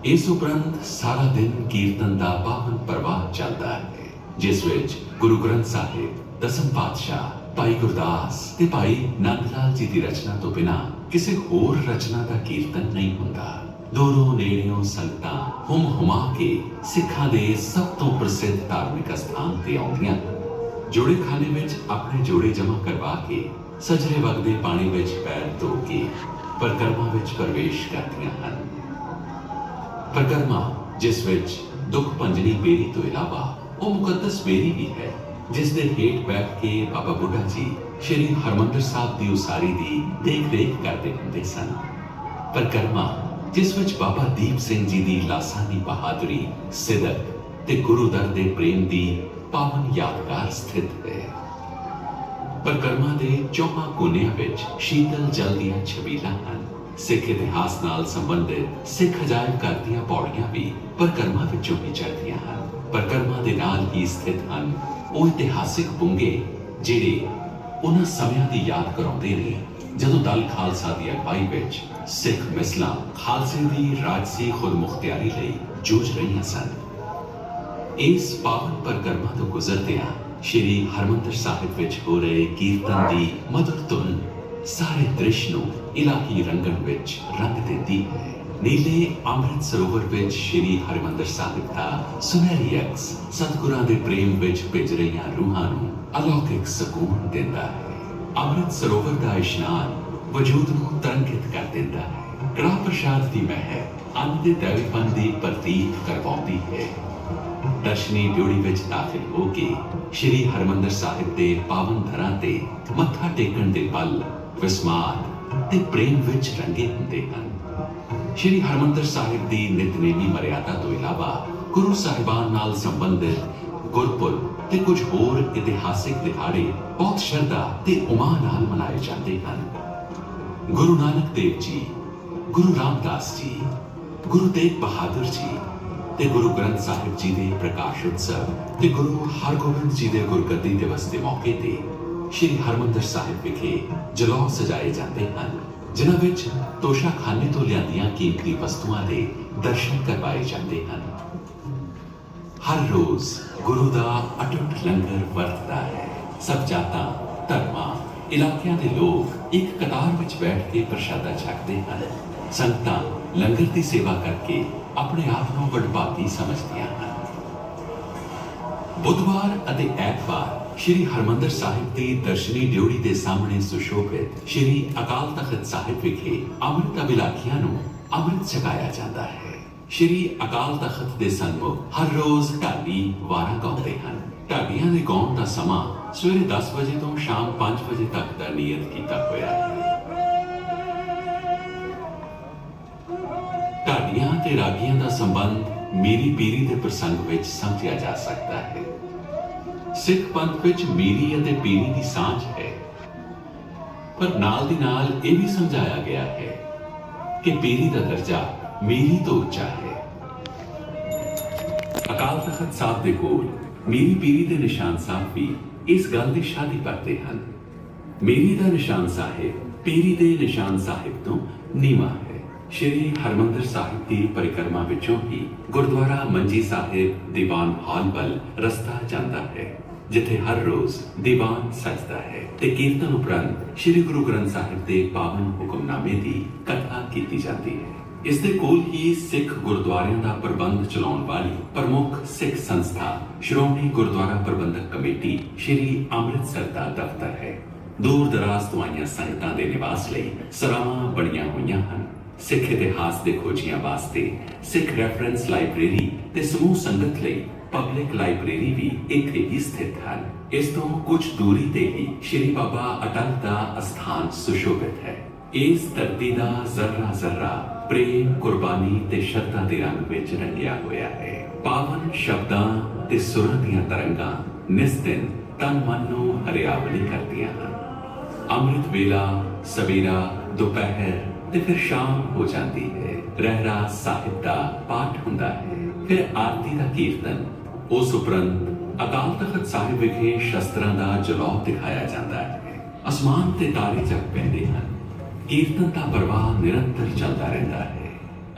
ਇਸ ਉਪਰੰਤ ਸਾਰਾ ਦਿਨ ਕੀਰਤਨ ਦਾ ਪਾਵਨ ਪ੍ਰਵਾਹ ਚੱਲਦਾ ਹੈ, ਜਿਸ ਵਿੱਚ ਗੁਰੂ ਗ੍ਰੰਥ ਸਾਹਿਬ, ਦਸਮ ਪਾਤਸ਼ਾਹ, ਭਾਈ ਗੁਰਦਾਸ ਤੇ ਭਾਈ ਨੰਦ ਲਾਲ ਜੀ ਦੀ ਰਚਨਾ ਤੋਂ ਬਿਨਾਂ ਕਿਸੇ ਹੋਰ ਰਚਨਾ ਦਾ ਕੀਰਤਨ ਨਹੀਂ ਹੁੰਦਾ। ਦੂਰੋਂ ਨੇੜਿਓਂ ਸੰਗਤਾਂ ਹੁਮ ਹੁਮਾ ਕੇ ਸਿੱਖਾਂ ਦੇ ਸਭ ਤੋਂ ਪ੍ਰਸਿੱਧ ਧਾਰਮਿਕ ਸਥਾਨ ਤੇ ਆਉਂਦੀਆਂ। ਜੋੜੇ ਖਾਨੇ ਵਿੱਚ ਆਪਣੇ ਜੋੜੇ ਜਮ੍ਹਾਂ ਕਰਵਾ ਕੇ ਸਜਰੇ ਵਗਦੇ ਪਾਣੀ ਵਿੱਚ ਪੈਰ ਧੋ ਕੇ ਪਰਿਕਰਮਾ ਵਿੱਚ ਪ੍ਰਵੇਸ਼ ਕਰਦੀਆਂ ਹਨ। ਪਰਿਕਰਮਾ ਜਿਸ ਵਿੱਚ ਦੁੱਖ ਭੰਜਨੀ ਬੇਰੀ ਤੋਂ ਇਲਾਵਾ ਉਹ ਮੁਕੱਦਸ ਬੇਰੀ ਵੀ ਹੈ, ਜਿਸ ਦੇ ਹੇਠ ਬੈਠ ਕੇ ਬਾਬਾ ਬੁੱਢਾ ਜੀ ਸ਼੍ਰੀ ਹਰਿਮੰਦਰ ਸਾਹਿਬ ਦੀ ਉਸਾਰੀ ਦੀ ਦੇਖ ਰੇਖ ਕਰਦੇ ਹੁੰਦੇ ਸਨ। ਪਰਿਕਰਮਾ ਜਿਸ ਵਿੱਚ ਬਾਬਾ ਦੀਪ ਸਿੰਘ ਜੀ ਦੀ ਲਾਸਾਨੀ ਬਹਾਦਰੀ, ਸਿਦਕ ਤੇ ਗੁਰੂ ਦਰ ਦੇ ਪ੍ਰੇਮ ਦੀ ਪਾਵਨ ਯਾਦਗਾਰ ਸਥਿਤ ਹੈ। ਪਰਿਕਰਮਾ ਦੇ ਚੌਹਾਂ ਕੋਨਿਆਂ ਵਿੱਚ ਸ਼ੀਤਲ ਜਲ ਦੀਆਂ ਛਬੀਲਾਂ ਹਨ। ਸਿੱਖ ਇਤਿਹਾਸ ਨਾਲ ਸੰਬੰਧਿਤ ਸਿੱਖ ਅਜਾਇਬ ਘਰ ਦੀਆਂ ਪੌੜੀਆਂ ਵੀ ਪਰਿਕਰਮਾ ਵਿੱਚੋਂ ਹੀ ਚੜ੍ਹਦੀਆਂ ਹਨ। ਪਰਿਕਰਮਾ ਦੇ ਨਾਲ ਹੀ ਸਥਿਤ ਹਨ ਉਹ ਇਤਿਹਾਸਿਕ ਬੁੰਗੇ ਜਿਹੜੇ ਉਹਨਾਂ ਸਮਿਆਂ ਦੀ ਯਾਦ ਕਰਾਉਂਦੇ ਨੇ ਜਦੋਂ ਦਲ ਖਾਲਸਾ ਦੀ ਅਗਵਾਈ ਵਿੱਚ ਸਿੱਖ ਮਿਸਲਾਂ ਖਾਲਸੇ ਦੀ ਰਾਜਸੀ ਖੁਦਮੁਖਤਿਆਰੀ ਲਈ ਜੂਝ ਰਹੀਆਂ ਸਨ। ਇਸ ਪਾਵਨ ਪਰਿਕਰਮਾ ਤੋਂ ਗੁਜ਼ਰਦਿਆਂ ਸ਼੍ਰੀ ਹਰਿਮੰਦਰ ਸਾਹਿਬ ਵਿੱਚ ਹੋ ਰਹੇ ਕੀਰਤਨ ਦੀ ਮਧੁਰ ਧੁਨ ਸਾਰੇ ਦ੍ਰਿਸ਼ ਨੂੰ ਇਲਾਹੀ ਰੰਗਣ ਵਿੱਚ ਰੰਗ ਦਿੰਦੀ ਹੈ। ਨੀਲੇ ਅੰਮ੍ਰਿਤ ਸਰੋਵਰ ਵਿੱਚ ਸ਼੍ਰੀ ਹਰਿਮੰਦਰ ਸਾਹਿਬ ਦਾ ਸੁਨਹਿਰੀ ਅਕਸ ਸਤਿਗੁਰਾਂ ਦੇ ਪ੍ਰੇਮ ਵਿੱਚ ਭਿੱਜ ਰਹੀਆਂ ਰੂਹਾਂ ਨੂੰ ਅਲੌਕਿਕ ਸਕੂਨ ਦਿੰਦਾ ਹੈ। ਅੰਮ੍ਰਿਤ ਸਰੋਵਰ ਦਾ ਇਸ਼ਨਾਨ ਵਜੂਦ ਨੂੰ ਤਰੰਗਿਤ ਕਰ ਦਿੰਦਾ ਹੈ। ਕੜਾ ਪ੍ਰਸ਼ਾਦ ਦੀ ਮਹਿਰ ਅੰਨ ਦੇ ਦੇਵੀਪਨ ਦੀ ਪ੍ਰਤੀਕ ਕਰਵਾਉਂਦੀ ਹੈ। ਦਰਸ਼ਨੀ ਡਿਓੜੀ ਵਿੱਚ ਦਾਖਲ ਹੋ ਕੇ ਸ਼੍ਰੀ ਹਰਿਮੰਦਰ ਸਾਹਿਬ ਦੇ ਪਾਵਨ ਧਰਾਂ ਤੇ ਮੱਥਾ ਟੇਕਣ ਦੇ ਪਲ ਵਿਸਮਾਦ ਤੇ ਪ੍ਰੇਮ ਵਿੱਚ ਰੰਗੇ ਹੁੰਦੇ ਹਨ। ਸ਼੍ਰੀ ਹਰਿਮੰਦਰ ਸਾਹਿਬ ਦੀ ਨਿਤਨੇਮੀ ਮਰਿਆਦਾ ਤੋਂ ਇਲਾਵਾ ਗੁਰੂ ਸਾਹਿਬਾਨ ਨਾਲ ਸੰਬੰਧਿਤ ਗੁਰਪੁਰਬ ਤੇ ਕੁਝ ਹੋਰ ਇਤਿਹਾਸਿਕ ਦਿਹਾੜੇ ਬਹੁਤ ਸ਼ਰਧਾ ਤੇ ਉਮਾਂ ਨਾਲ ਮਨਾਏ ਜਾਂਦੇ ਹਨ। ਗੁਰੂ ਨਾਨਕ ਦੇਵ ਜੀ, ਗੁਰੂ ਰਾਮਦਾਸ ਜੀ, ਗੁਰੂ ਤੇਗ ਬਹਾਦਰ ਜੀ ਤੇ ਗੁਰੂ ਗ੍ਰੰਥ ਸਾਹਿਬ ਜੀ ਦੇ ਪ੍ਰਕਾਸ਼ ਉਤਸਵ ਤੇ ਗੁਰੂ ਹਰਗੋਬਿੰਦ ਜੀ ਦੇ ਗੁਰਗੱਦੀ ਦਿਵਸ ਦੇ ਮੌਕੇ ਤੇ ਸ਼੍ਰੀ ਹਰਮੰਦਰ ਸਾਹਿਬ ਵਿਖੇ ਜਲੌ ਸਜਾਏ ਜਾਂਦੇ ਹਨ, ਜਿਨ੍ਹਾਂ ਵਿੱਚ ਤੋਸ਼ਾਖਾਨੇ ਤੋਂ ਲਿਆਂਦੀਆਂ ਕੀਮਤੀ ਵਸਤੂਆਂ ਦੇ ਦਰਸ਼ਨ ਕਰਵਾਏ ਜਾਂਦੇ ਹਨ। ਹਰ ਰੋਜ਼ ਗੁਰੂ ਦਾ ਅਟੁੱਟ ਲੰਗਰ ਵਰਤਦਾ ਹੈ। ਸਭ ਜਾਤਾਂ, ਧਰਮਾਂ, ਇਲਾਕਿਆਂ ਦੇ ਲੋਕ ਇੱਕ ਕਤਾਰ ਵਿੱਚ ਬੈਠ ਕੇ ਪ੍ਰਸ਼ਾਦਾ ਛਕਦੇ ਹਨ। ਸੰਗਤਾਂ ਲੰਗਰ ਦੀ ਸੇਵਾ ਕਰਕੇ ਆਪਣੇ ਆਪ ਨੂੰ ਵਡਭਾਗੀ ਸਮਝਦੀਆਂ ਹਨ। ਬੁੱਧਵਾਰ ਅਤੇ ਐਤਵਾਰ ਸ਼੍ਰੀ ਹਰਮੰਦਰ ਸਾਹਿਬ ਦੀ ਦਰਸ਼ਨੀ ਡਿਉੜੀ ਦੇ ਸਾਹਮਣੇ ਸੁਸ਼ੋਭਿਤ ਸ਼੍ਰੀ ਅਕਾਲ ਤਖਤ ਸਾਹਿਬ ਵਿਖੇ ਅੰਮ੍ਰਿਤ ਅਭਿਲਾਖੀਆਂ ਨੂੰ ਅੰਮ੍ਰਿਤ ਛਕਾਇਆ ਜਾਂਦਾ ਹੈ। ਸ਼੍ਰੀ ਅਕਾਲ ਤਖਤ ਦੇ ਸਨਮੁਖ ਹਰ ਰੋਜ਼ ਢਾਡੀ ਵਾਰਾਂ ਗਾਉਂਦੇ ਹਨ। ਢਾਡੀਆਂ ਦੇ ਗਾਉਣ ਦਾ ਸਮਾਂ ਸਵੇਰੇ 10 ਵਜੇ ਤੋਂ ਸ਼ਾਮ 5 ਵਜੇ ਤੱਕ ਦਾ ਨਿਯਤ ਕੀਤਾ ਹੋਇਆ ਹੈ। ਢਾਡੀਆਂ ਤੇ ਰਾਗੀਆਂ ਦਾ ਸੰਬੰਧ ਮੀਰੀ ਪੀਰੀ ਦੇ ਪ੍ਰਸੰਗ ਵਿੱਚ ਸਮਝਿਆ ਜਾ ਸਕਦਾ ਹੈ। ਸਿੱਖ ਪੰਥ ਵਿੱਚ ਮੀਰੀ ਅਤੇ ਪੀਰੀ ਦੀ ਸਾਂਝ ਹੈ, ਪਰ ਨਾਲ ਦੀ ਨਾਲ ਇਹ ਵੀ ਸਮਝਾਇਆ ਗਿਆ ਹੈ ਕਿ ਪੀਰੀ ਦਾ ਦਰਜਾ ਮੀਰੀ ਤੋਂ ਉੱਚਾ ਹੈ। ਅਕਾਲ ਤਖਤ ਸਾਹਿਬ ਦੇ ਕੋਲ ਮੀਰੀ ਪੀਰੀ ਦੇ ਨਿਸ਼ਾਨ ਸਾਹਿਬ ਵੀ ਇਸ ਗੱਲ ਦੀ ਸ਼ਾਦੀ ਕਰਦੇ ਹਨ। ਮੀਰੀ ਦਾ ਨਿਸ਼ਾਨ ਸਾਹਿਬ ਪੀਰੀ ਦੇ ਨਿਸ਼ਾਨ ਸਾਹਿਬ ਤੋਂ ਨੀਵਾਂ ਹੈ। ਸ਼੍ਰੀ ਹਰਮੰਦਰ ਸਾਹਿਬ ਦੀ ਪਰਿਕਰਮਾ ਵਿੱਚੋਂ ਹੀ ਗੁਰਦੁਆਰਾ ਮੰਜੀ ਸਾਹਿਬ ਦੀਵਾਨ ਹਾਲ ਵੱਲ ਰਸਤਾ ਜਾਂਦਾ ਹੈ, ਜਿੱਥੇ ਹਰ ਰੋਜ਼ ਦੀਵਾਨ ਸਜਦਾ ਹੈ ਤੇ ਕੀਰਤਨ ਉਪਰੰਤ ਸ਼੍ਰੀ ਗੁਰੂ ਗ੍ਰੰਥ ਸਾਹਿਬ ਦੇ ਪਾਵਨ ਹੁਕਮਨਾਮੇ ਦੀ ਕਥਾ ਕੀਤੀ ਜਾਂਦੀ ਹੈ। ਇਸ ਦੇ ਕੋਲ ਹੀ ਸਿੱਖ ਗੁਰਦੁਆਰਿਆਂ ਦਾ ਪ੍ਰਬੰਧ ਚਲਾਉਣ ਵਾਲੀ ਪ੍ਰਮੁੱਖ ਸਿੱਖ ਸੰਸਥਾ ਸ਼੍ਰੋਮਣੀ ਗੁਰਦੁਆਰਾ ਪ੍ਰਬੰਧਕ ਕਮੇਟੀ ਸ਼੍ਰੀ ਅੰਮ੍ਰਿਤਸਰ ਦਾ ਦਫ਼ਤਰ ਹੈ। ਦੂਰ ਦਰਾਜ਼ ਤੋਂ ਆਈਆਂ ਸੰਗਤਾਂ ਦੇ ਨਿਵਾਸ ਲਈ ਸਰਾਵਾਂ ਬਣੀਆਂ ਹੋਈਆਂ ਹਨ। ਸਿੱਖ ਇਤਿਹਾਸ ਦੇ ਖੋਜੀਆਂ ਵਾਸਤੇ ਸਿੱਖ ਰੈਫਰੈਂਸ ਲਾਇਬ੍ਰੇਰੀ ਤੇ ਸਮੂਹ ਸੰਗਤ ਲਈ ਪਬਲਿਕ ਲਾਇਬ੍ਰੇਰੀ ਵੀ ਇੱਥੇ ਹੀ ਸਥਿਤ ਹਨ। ਇਸ ਤੋਂ ਕੁਝ ਦੂਰੀ ਤੇ ਹੀ ਸ਼੍ਰੀ ਬਾਬਾ ਅਟਲ ਦਾ ਅਸਥਾਨ ਸੁਸ਼ੋਭਿਤ ਹੈ। ਇਸ ਧਰਤੀ ਦਾ ਜ਼ਰਰਾ ਜ਼ਰਰਾ ਪ੍ਰੇਮ, ਕੁਰਬਾਨੀ ਤੇ ਸ਼ਰਧਾ ਦੇ ਰੰਗ ਵਿੱਚ ਰੰਗਿਆ ਹੋਇਆ ਹੈ। ਪਾਵਨ ਸ਼ਬਦਾਂ ਤੇ ਸੁਰਾਂ ਦੀਆਂ ਤਰੰਗਾਂ ਨਿਸ ਦਿਨ ਤਨ ਮਨ ਨੂੰ ਹਰਿਆਵਲੀ ਕਰਦੀਆਂ ਹਨ। ਅੰਮ੍ਰਿਤ ਵੇਲਾ ਸਵੇਰਾ, ਦੁਪਹਿਰ ਤੇ ਫਿਰ ਸ਼ਾਮ ਹੋ ਜਾਂਦੀ ਹੈ। ਰਹਿਰਾਸ ਸਾਹਿਬ ਦਾ ਪਾਠ ਹੁੰਦਾ ਹੈ, ਫਿਰ ਆਰਤੀ ਦਾ ਕੀਰਤਨ। ਉਸ ਉਪਰੰਤ ਅਕਾਲ ਤਖਤ ਸਾਹਿਬ ਵਿਖੇ ਸ਼ਸਤਰਾਂ ਦਾ ਜਲੌ ਦਿਖਾਇਆ ਜਾਂਦਾ ਹੈ। ਅਸਮਾਨ ਤੇ ਤਾਰੇ ਜਗ ਪੈਂਦੇ ਹਨ। ਕੀਰਤਨ ਦਾ ਪ੍ਰਵਾਹ ਨਿਰੰਤਰ ਚੱਲਦਾ ਰਹਿੰਦਾ ਹੈ।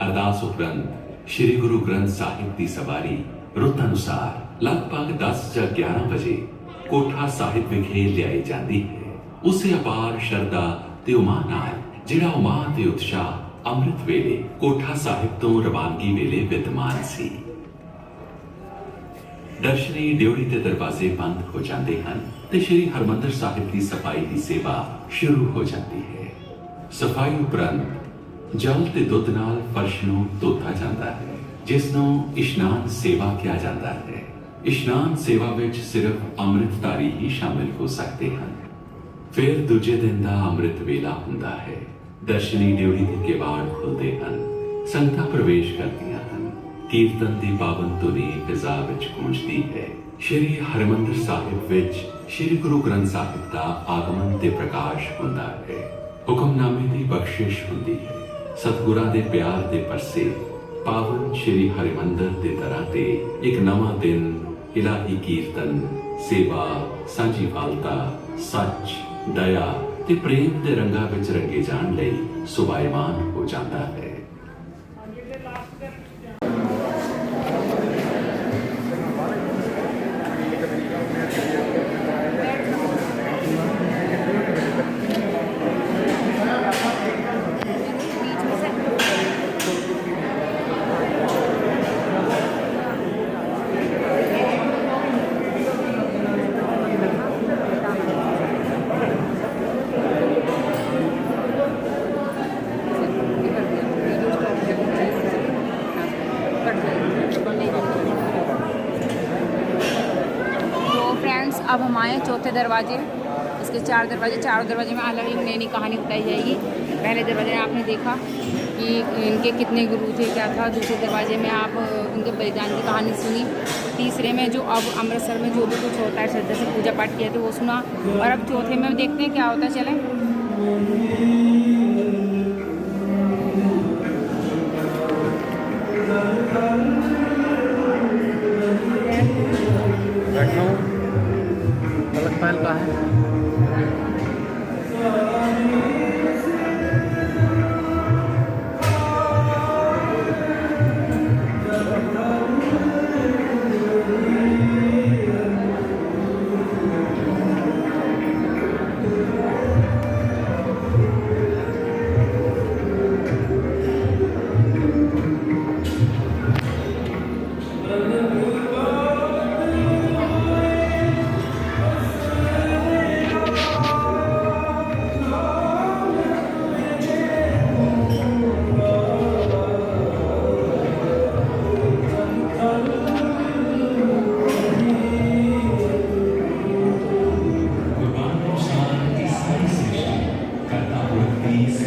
ਅਰਦਾਸ ਉਪਰੰਤ ਸ਼੍ਰੀ ਗੁਰੂ ਗ੍ਰੰਥ ਸਾਹਿਬ ਦੀ ਸਵਾਰੀ ਰੁੱਤ ਅਨੁਸਾਰ ਲਗਭਗ 10 ਜਾਂ 11 ਵਜੇ ਕੋਠਾ ਸਾਹਿਬ ਵਿਖੇ ਲਿਆਈ ਜਾਂਦੀ ਹੈ। ਉਸੇ ਅਪਾਰ ਸ਼ਰਧਾ ਤੇ ਉਮਾ ਨਾਲ ਜਿਹੜਾ ਉਮਾ ਤੇ ਉਤਸ਼ਾਹ ਅੰਮ੍ਰਿਤ ਵੇਲੇ ਕੋਠਾ ਸਾਹਿਬ ਤੋਂ ਰਵਾਨਗੀ ਵੇਲੇ ਵਿਦਮਾਨ ਸੀ। ਦਰਸ਼ਨੀ ਡਿਉੜੀ ਦੇ ਦਰਵਾਜ਼ੇ ਬੰਦ ਹੋ ਜਾਂਦੇ ਹਨ ਤੇ ਸ਼੍ਰੀ ਹਰਮੰਦਰ ਸਾਹਿਬ ਦੀ ਸਫਾਈ ਦੀ ਸੇਵਾ ਸ਼ੁਰੂ ਹੋ ਜਾਂਦੀ ਹੈ। ਸਫਾਈ ਉਪਰੰਤ ਜਲ ਤੇ ਦੁੱਧ ਨਾਲ ਫਰਸ਼ ਨੂੰ ਧੋਤਾ ਜਾਂਦਾ ਹੈ, ਜਿਸ ਨੂੰ ਇਸ਼ਨਾਨ ਸੇਵਾ ਕਿਹਾ ਜਾਂਦਾ ਹੈ। ਇਸ਼ਨਾਨ ਸੇਵਾ ਵਿੱਚ ਸਿਰਫ ਅੰਮ੍ਰਿਤਧਾਰੀ ਹੀ ਸ਼ਾਮਿਲ ਹੋ ਸਕਦੇ ਹਨ। ਫਿਰ ਦੂਜੇ ਦਿਨ ਦਾ ਅੰਮ੍ਰਿਤ ਵੇਲਾ ਹੁੰਦਾ ਹੈ। ਦਰਸ਼ਨੀ ਡਿਉੜੀ ਦੇ ਕਿਵਾੜ ਖੁੱਲਦੇ ਹਨ। ਸੰਗਤਾਂ ਪ੍ਰਵੇਸ਼ ਕਰਦੀਆਂ ਹਨ। ਕੀਰਤਨ ਦੀ ਪਾਵਨ ਧੁਨੀ ਫਿਜ਼ਾ ਵਿੱਚ ਗੂੰਜਦੀ ਹੈ। ਸ਼੍ਰੀ ਹਰਿਮੰਦਰ ਸਾਹਿਬ ਵਿੱਚ ਸ਼੍ਰੀ ਗੁਰੂ ਗ੍ਰੰਥ ਸਾਹਿਬ ਦਾ ਆਗਮਨ ਤੇ ਪ੍ਰਕਾਸ਼ ਹੁੰਦਾ ਹੈ। ਹੁਕਮਨਾਮੇ ਦੀ ਬਖਸ਼ਿਸ਼ ਹੁੰਦੀ ਹੈ। ਸਤਿਗੁਰਾਂ ਦੇ ਪਿਆਰ ਦੇ ਪਰਸੇ ਪਾਵਨ ਸ਼੍ਰੀ ਹਰਿਮੰਦਰ ਦੇ ਦਰਾਂ ਤੇ ਇੱਕ ਨਵਾਂ ਦਿਨ ਇਲਾਹੀ ਕੀਰਤਨ, ਸੇਵਾ, ਸਾਂਝੀਵਾਲਤਾ, ਸੱਚ, ਦਇਆ ਤੇ ਪ੍ਰੇਮ ਦੇ ਰੰਗਾਂ ਵਿੱਚ ਰੰਗੇ ਜਾਣ ਲਈ ਸੁਭਾਇਮਾਨ ਹੋ ਜਾਂਦਾ ਹੈ। अब हम आए चौथे दरवाजे। इसके 4 दरवाजे, चारों दरवाजे में अलग अलग नई नई कहानी बताई जाएगी। पहले दरवाजे में आपने देखा कि इनके कितने गुरु थे, क्या था। दूसरे दरवाजे में आप उनके बलिदान की कहानी सुनी। तीसरे में जो अब अमृतसर में जो भी कुछ होता है श्रद्धा से पूजा पाठ किया था वो सुना। और अब चौथे में देखते हैं क्या होता है। चलें। बैठना हूँ, गलत फैल का है।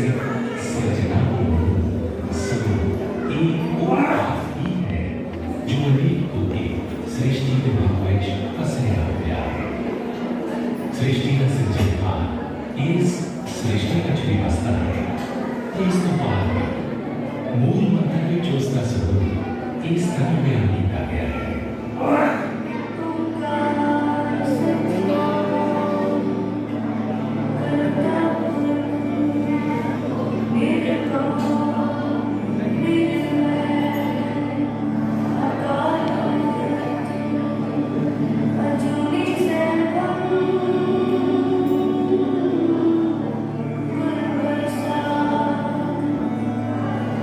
सिर्फ सृजना सब एक और बात ही है जो अनेक को एक सृष्टि के भावच फसया हुआ है सृष्टि का सृजनहार इस सृष्टि का जो व्यवस्था है इस तो पार है मूल मंत्र में जो उसका स्वरूप इस तरह बयान किया गया है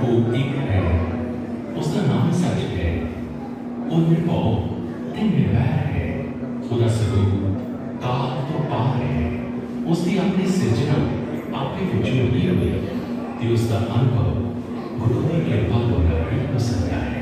वो एक है उसका नाम सच है वो निर्भव ते निर्भय है ਉਹਦਾ ਸਰੂਪ ਕਾਲ ਤੋਂ ਪਾਰ ਹੈ ਉਸਦੀ ਆਪਣੀ ਸਿਰਜਣਾ ਆਪੇ ਵਿੱਚੋਂ ਹੀ ਹੋਈ ਤੇ ਉਸ ਦਾ ਅਨੁਭਵ ਗੁਰੂ ਦੀ ਕਿਰਪਾ ਦੁਆਰਾ ਹੀ ਹੋ ਸਕਦਾ ਹੈ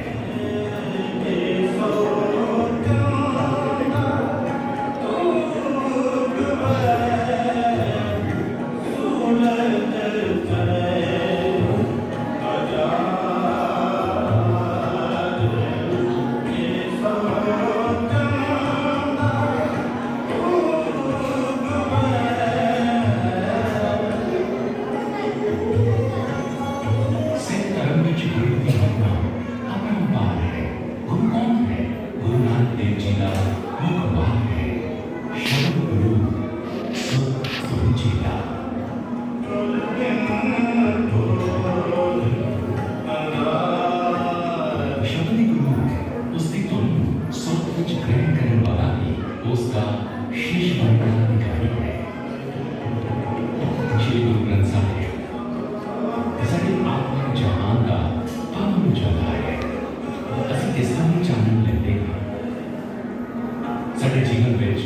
ਸਾਡੇ ਜੀਵਨ ਵਿੱਚ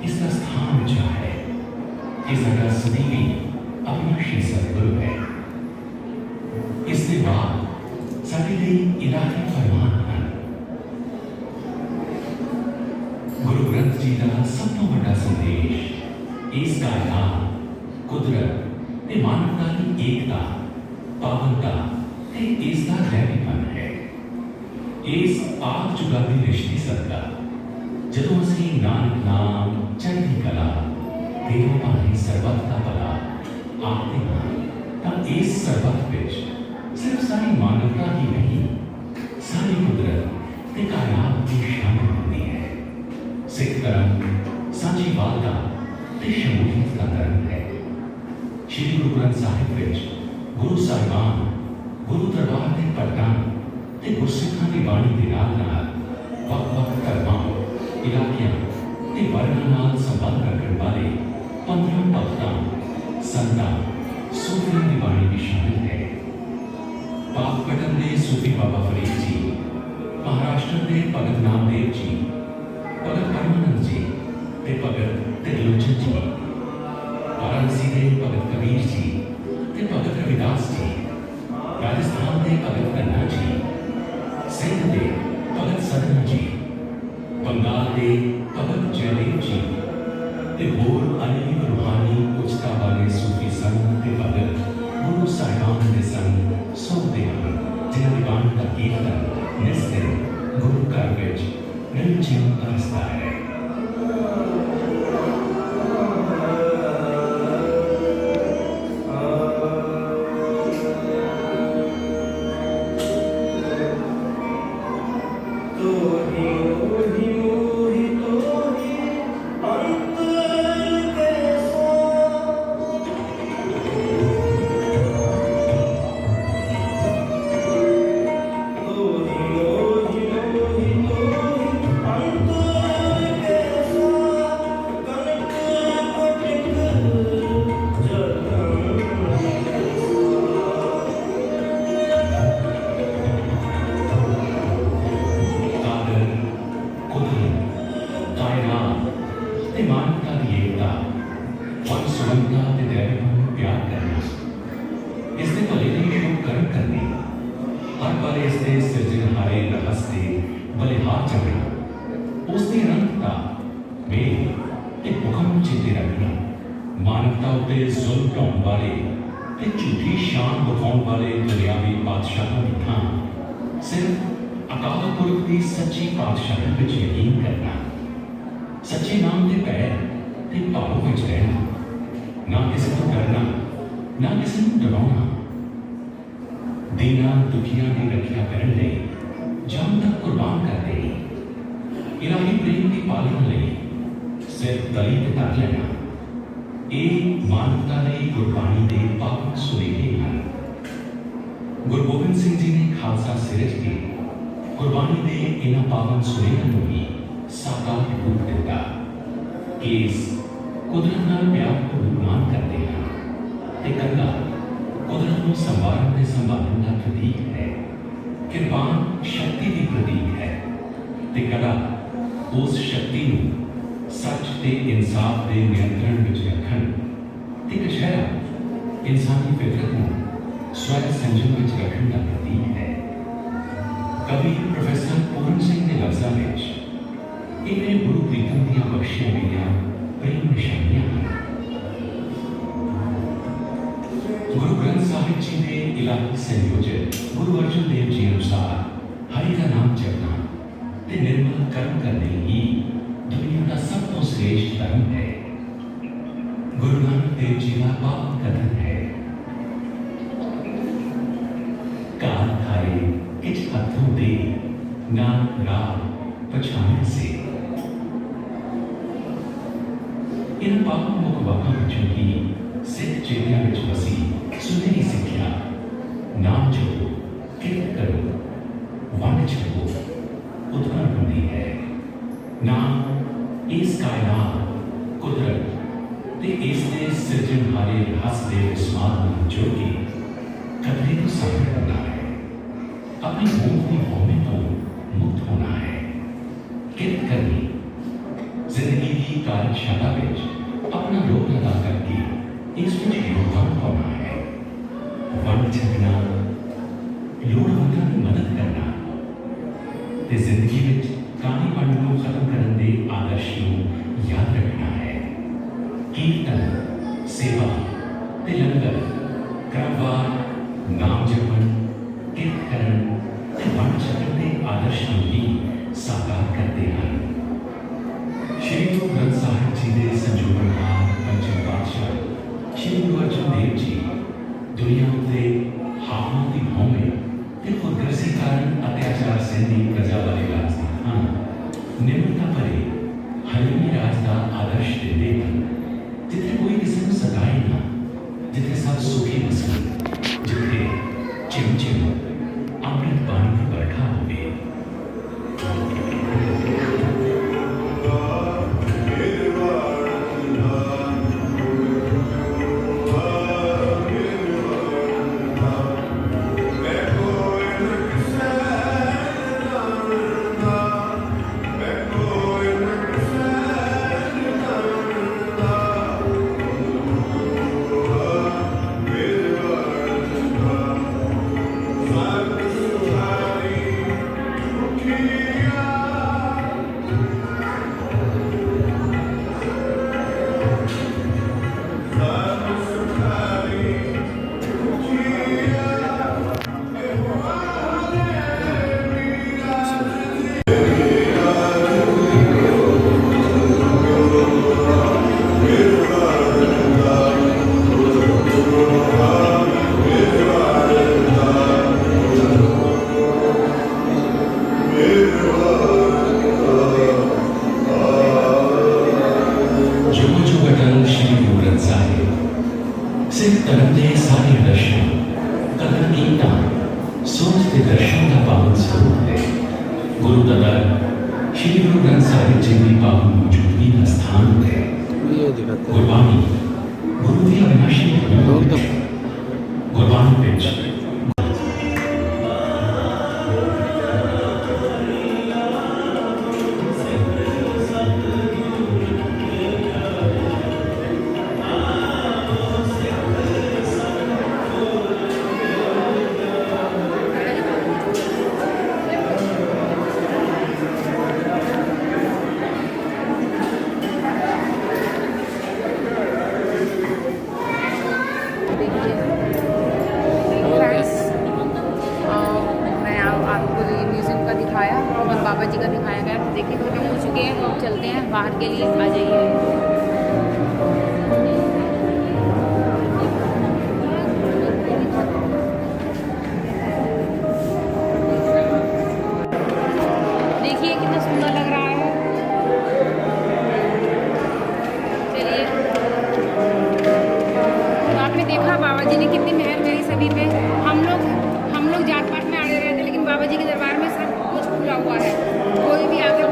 ਇਸ ਦਾ ਸਥਾਨ ਉੱਚਾ ਹੈ ਇਹ ਸਾਡਾ ਸਦੀਵੀ ਅਵਿਨਾਸ਼ੀ ਸਤਿਗੁਰੂ ਹੈ ਇਸ ਦੇ ਬਾਅਦ ਸਾਡੇ ਲਈ ਇਲਾਹੀ ਫਰਮਾਨ ਹਨ ਗੁਰੂ ਗ੍ਰੰਥ ਜੀ ਦਾ ਸਭ ਤੋਂ ਵੱਡਾ ਸੰਦੇਸ਼ ਇਸ ਕਾਇਨਾਤ ਕੁਦਰਤ ਤੇ ਮਾਨਵਤਾ ਦੀ ਏਕਤਾ ਪਾਵਨਤਾ ਤੇ ਇਸ ਦਾ ਰਹਿਮਪਨ ਹੈ ਇਸ ਆਦ ਜੁਗਾਦੀ ਰਿਸ਼ਤੇ ਸਦਕਾ ਜਦੋਂ ਅਸੀਂ ਨਾਨਕ ਨਾਮ ਚੜ੍ਹਦੀ ਕਲਾ ਤੇਰੇ ਭਾਣੇ ਸਰਬੱਤ ਦਾ ਭਲਾ ਆਖਦੇ ਹਾਂ ਤਾਂ ਇਸ ਸਰਬੱਤ ਵਿੱਚ ਸਿਰਫ ਸਾਰੀ ਮਾਨਵਤਾ ਹੀ ਨਹੀਂ ਸਾਰੀ ਕੁਦਰਤ ਤੇ ਕਾਇਨਾਤ ਵੀ ਸ਼ਾਮਿਲ ਹੁੰਦੀ ਹੈ ਸਿੱਖ ਧਰਮ ਸਾਂਝੀਵਾਲਤਾ ਤੇ ਸ਼ਮੂਲੀਅਤ ਦਾ ਧਰਮ ਹੈ ਸ਼੍ਰੀ ਗੁਰੂ ਗ੍ਰੰਥ ਸਾਹਿਬ ਵਿੱਚ ਗੁਰੂ ਸਾਹਿਬਾਨ ਗੁਰੂ ਦਰਬਾਰ ਦੇ ਪਟਾਂ ਤੇ ਗੁਰਸਿੱਖਾਂ ਦੀ ਬਾਣੀ ਦੇ ਨਾਲ ਨਾਲ ਵੱਖ-ਵੱਖ ਧਰਮਾਂ ਇਲਾਕਿਆਂ ਤੇ ਵਰਨਾਂ ਨਾਲ ਸੰਬੰਧ ਰੱਖਣ ਵਾਲੇ 15 ਭਗਤਾਂ ਸੰਤਾਂ ਸੂਫੀਆਂ ਦੀ ਬਾਣੀ ਵੀ ਸ਼ਾਮਿਲ ਹੈ ਪਾਕਪਟਨ ਦੇ ਸੂਫੀ ਬਾਬਾ ਫਰੀਦ ਜੀ ਮਹਾਰਾਸ਼ਟਰ ਦੇ ਭਗਤ ਨਾਮਦੇਵ ਜੀ ਭਗਤ ਪਰਮਾਨੰਦ ਜੀ ਤੇ ਭਗਤ ਤ੍ਰਿਲੋਚਨ ਜੀ ਵਾਰਾਣਸੀ ਦੇ ਭਗਤ ਕਬੀਰ ਜੀ ਤੇ ਭਗਤ ਰਵਿਦਾਸ ਜੀ ਰਾਜਸਥਾਨ ਦੇ ਭਗਤ ਕੰਨਾ ਜੀ ਸਿੰਧ ਦੇ ਭਗਤ ਸਦਨਾ ਜੀ ਬੰਗਾਲ ਦੇ ਭਗਤ ਜੈਦੇਵ ਜੀ ਤੇ ਹੋਰ ਅਨੇਕ ਰੂਹਾਨੀ ਉਚਤਾ ਵਾਲੇ ਸੂਫੀ ਸੰਤ ਤੇ ਭਗਤ ਗੁਰੂ ਸਾਹਿਬਾਨ ਦੇ ਸੰਗ ਸੋਧਦੇ ਹਨ ਜਿਨ੍ਹਾਂ ਦੀ ਬਾਣੀ ਦਾ ਕੀਰਤਨ ਨਿਸਤਰ ਗੁਰੂ ਘਰ ਵਿੱਚ ਨਿਰਜੀਵ ਅਵਸਥਾ ਹੈ ਮਾਨਵਤਾ ਉੱਤੇ ਜ਼ੁਲਮ ਢਾਉਣ ਵਾਲੇ ਤੇ ਝੂਠੀ ਆਉਣ ਵਾਲੇ ਦੁਨਿਆਵੀ ਪਾਤਸ਼ਾਹਾਂ ਦੀ ਥਾਂ ਸਿਰਫ ਅਕਾਲ ਪੁਰਖ ਦੀ ਸੱਚੀ ਪਾਤਸ਼ਾਹੀ ਵਿੱਚ ਯਕੀਨ ਕਰਨਾ, ਸੱਚੇ ਨਾਮ ਦੇ ਪੈਰ ਤੇ ਭਾਵ ਵਿੱਚ ਰਹਿਣਾ, ਨਾ ਕਿਸੇ ਤੋਂ ਡਰਨਾ, ਨਾ ਕਿਸੇ ਨੂੰ ਡਰਾਉਣਾ, ਦੀਨਾਂ ਦੁਖੀਆਂ ਦੀ ਰੱਖਿਆ ਕਰਨ ਲਈ ਜਾਨ ਤੱਕ ਕੁਰਬਾਨ ਕਰ ਦੇਣੀ, ਇਲਾਹੀ ਪ੍ਰੇਮ ਦੀ ਪਾਲਣਾ ਲਈ ਸਿਰਫ ਤਲੀ ਤੇ ਧਰ ਲੈਣਾ, ਇਹ ਮਾਨਵਤਾ ਲਈ ਗੁਰਬਾਣੀ ਦੇ ਪਾਵਨ ਸੁਨੇਹੇ ਹਨ। ਗੁਰੂ ਗੋਬਿੰਦ ਸਿੰਘ ਜੀ ਨੇ ਖਾਲਸਾ ਸਿਰਜ ਕੇ ਗੁਰਬਾਣੀ ਦੇ ਇਹਨਾਂ ਪਾਵਨ ਸੁਨੇਹਿਆਂ ਨੂੰ ਵੀ ਸਾਕਾਰ ਰੂਪ ਦਿੱਤਾ ਕਿ ਇਸ ਕੁਦਰਤ ਨਾਲ ਪਿਆਰ ਨੂੰ ਗੁਣਗਾਨ ਕਰਦੇ ਹਨ ਤੇ ਕੰਗਾ ਕੁਦਰਤ ਨੂੰ ਸੰਵਾਰਨ ਤੇ ਸੰਭਾਲਣ ਦਾ ਪ੍ਰਤੀਕ ਹੈ, ਕਿਰਪਾਨ ਸ਼ਕਤੀ ਦੀ ਪ੍ਰਤੀਕ ਹੈ ਤੇ ਕਲਾ ਉਸ ਸ਼ਕਤੀ ਨੂੰ ਸੱਚ ਤੇ ਇਨਸਾਫ ਦੇ ਨਿਯੰਤਰਣ ਵਿੱਚ ਰੱਖਣ ਤੇ ਕਸ਼ਹਿਰਾ ਇਨਸਾਨੀ ਫਿਤਰਤ ਨੂੰ ਸਵੈ ਸੰਜਮ ਵਿੱਚ ਰੱਖਣ ਦਾ ਪ੍ਰਤੀਕ ਹੈ। ਕਵੀ ਪ੍ਰੋਫੈਸਰ ਪੂਰਨ ਸਿੰਘ ਦੇ ਲਫ਼ਜ਼ਾਂ ਵਿੱਚ ਇਹ ਗੁਰੂ ਪ੍ਰੀਤਮ ਦੀਆਂ ਬਖਸ਼ੀਆਂ ਗਈਆਂ ਪ੍ਰੇਮ ਨਿਸ਼ਾਨੀਆਂ ਹਨ। ਗੁਰੂ ਗ੍ਰੰਥ ਸਾਹਿਬ ਜੀ ਦੇ ਇਲਾਹੀ ਸੰਯੋਜਕ ਗੁਰੂ ਅਰਜਨ ਦੇਵ ਜੀ ਅਨੁਸਾਰ ਹਰੀ ਦਾ ਨਾਮ ਜਪਣਾ ਤੇ ਨਿਰਮਲ ਕਰਮ ਕਰਨੇ ਹੀ ਦੁਨੀਆ ਦਾ ਸਭ ਤੋਂ ਸ੍ਰੇਸ਼ਟ ਧਰਮ ਹੈ। ਗੁਰੂ ਨਾਨਕ ਦੇਵ ਜੀ ਦਾ ਪਾਵਨ ਕਥਨ ਹੈ, ਕਾਲ ਖਾਏ ਕਿਛ ਹੱਥੋਂ ਦੇ ਨਾਨਕ ਰਾਹ ਪਛਾਣੇ ਸੇ। ਇਨ ਪਾਵਨ ਮੁਖ ਵਾਕਾਂ ਵਿੱਚੋਂ ਹੀ ਸਿੱਖ ਚੇਤਨਾ ਵਿੱਚ ਵਸੀ ਸੁਨਹਿਰੀ ਸਿੱਖਿਆ, ਨਾਮ ਜਪੋ, ਕਿਰਤ ਕਰੋ, ਵੰਡ ਛਕੋ ਉਤਪੰਨ ਹੁੰਦੀ ਹੈ। ਨਾਮ ਇਸ ਕਾਇਨਾਤ, ਕੁਦਰਤ ਤੇ ਇਸ ਦੇ ਸਿਰਜਣਹਾਰੇ ਰਹੱਸ ਦੇ ਵਿਸਮਾਦ ਨੂੰ ਜੋੜ ਕੇ ਕਦਰੇ ਤੋਂ ਸਾਹਮਣੇ ਕਰਨਾ ਹੈ, ਆਪਣੀ ਹੋਂਦ ਦੀ ਹਉਮੈ ਤੋਂ ਮੁਕਤ ਹੋਣਾ ਹੈ, ਕਿਰਤ ਕਰਨੀ, ਜ਼ਿੰਦਗੀ ਦੀ ਕਾਰਜਸ਼ਾਲਾ ਵਿੱਚ ਆਪਣਾ ਰੋਲ ਅਦਾ ਕਰਕੇ ਇਸ ਵਿੱਚ ਯੋਗਦਾਨ ਪਾਉਣਾ ਹੈ, ਵੰਡ ਛਕਣਾ, ਲੋੜਵੰਦਾਂ ਦੀ ਮਦਦ ਕਰਨਾ ਤੇ ਜ਼ਿੰਦਗੀ ਵਿੱਚ ਕਾਣੀ ਵੰਡ ਨੂੰ ਖਤਮ ਕਰਨ ਦੇ ਆਦਰਸ਼ ਨੂੰ ਯਾਦ ਰੱਖਣਾ ਹੈ। ਕੀਰਤਨ, ਸੇਵਾ ਤੇ ਲੰਗਰ ਕਰਮਵਾਰ ਨਾਮ ਜਪਣ, ਕਿਰਤ ਕਰਨ ਤੇ ਵੰਡ ਛਕਣ ਦੇ ਆਦਰਸ਼ ਨੂੰ ਹੀ ਸਾਕਾਰ ਕਰਦੇ ਹਨ। ਸ਼੍ਰੀ ਗੁਰੂ ਗ੍ਰੰਥ ਸਾਹਿਬ ਜੀ ਦੇ ਸੰਜੋਗਣਹਾਰ ਪੰਚਮ ਪਾਤਸ਼ਾਹ ਸ਼੍ਰੀ ਗੁਰੂ ਅਰਜਨ ਦੇਵ ਜੀ ਦੁਨੀਆ ਉੱਤੇ ਹਾਵਾਂ ਦੀ ਹਉਮੈ ਤੇ ਖੁਦਗਰਜ਼ੀ ਕਾਰਨ ਅਤਿਆਚਾਰ ਸਹਿੰਦੀ ਪ੍ਰਜਾ ਵਾਲੇ ਰਾਜ ਹਨ। ਨਿਮਰਤਾ ਭਰੇ ਹਲੀਮੀ ਰਾਜ ਦਾ ਆਦਰਸ਼ ਦਿੰਦੇ ਹਨ, ਜਿੱਥੇ ਕੋਈ ਕਿਸੇ ਨੂੰ ਸਤਾਏ ਨਾ, ਜਿੱਥੇ ਸਭ ਸੁਖੀ ਵਸਣ, ਜਿੱਥੇ ਚਿਮ ਚਿਮ ਅੰਮ੍ਰਿਤ ਪਾਣੀ ਦੀ ਵਰਖਾ ਹੋਵੇ। श्री गुरु ग्रंथ साहिब जी की पावन मौजूदगी का स्थान है। गुरबाणी गुरु की अविनाशी गुरबाणी विच जी का दिखाया गया। तो देखिए खत्म हो चुके हैं, तो अब चलते हैं बाहर के लिए। आ जाइए। देखिए कितना सुंदर लग रहा है। चलिए, तो आपने देखा बाबा जी ने कितनी मेहर करी सभी पे। हम लोग जात पात में आड़े रहते, लेकिन बाबा जी के दरबार में सब कुछ खुला हुआ है। कोई भी आके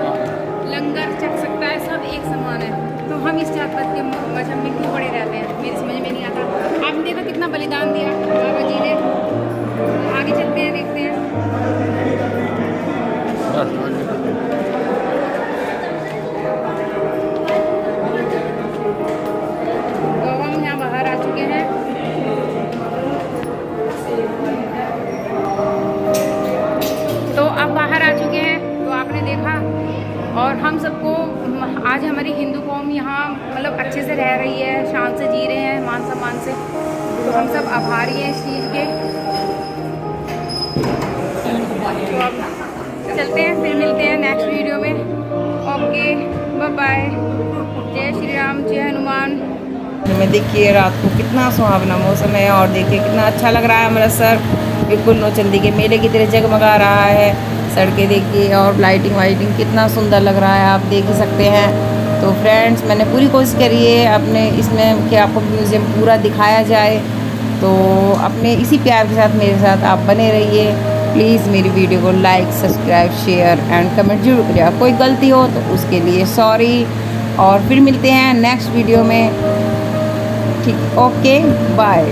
लंगर चख सकता है, सब एक समान है। तो हम इस जात पात के मजहब में क्यों पड़े रहते हैं, मेरी समझ में नहीं आता। आपने देखा कितना बलिदान दिया बाबा जी ने। आगे चलते हैं, देखते हैं। तो हम यहाँ बाहर आ चुके हैं। तो अब बाहर आ चुके हैं, तो आपने देखा। और हम सबको आज हमारी हिंदू कौम यहाँ मतलब अच्छे से रह रही है, शान से जी रहे हैं, मान सम्मान से। तो हम सब आभारी हैं इस चीज़ के। तो अब चलते हैं, फिर मिलते हैं नेक्स्ट वीडियो में। Okay, bye bye. जय श्री राम, जय हनुमान। में देखिए रात को कितना सुहावना मौसम है, और देखिए कितना अच्छा लग रहा है अमृतसर। बिल्कुल नौचंदी के मेले की तरह जगमगा रहा है। सड़कें देखिए, और लाइटिंग वाइटिंग कितना सुंदर लग रहा है, आप देख ही सकते हैं। तो फ्रेंड्स, मैंने पूरी कोशिश करी है अपने इसमें कि आपको म्यूज़ियम पूरा दिखाया जाए। तो अपने इसी प्यार के साथ मेरे साथ आप बने रहिए। प्लीज़ मेरी वीडियो को like, subscribe, share and comment जरूर करिए। कोई गलती हो तो उसके लिए सॉरी। और फिर मिलते हैं नेक्स्ट वीडियो में। ठीक, ओके, बाय।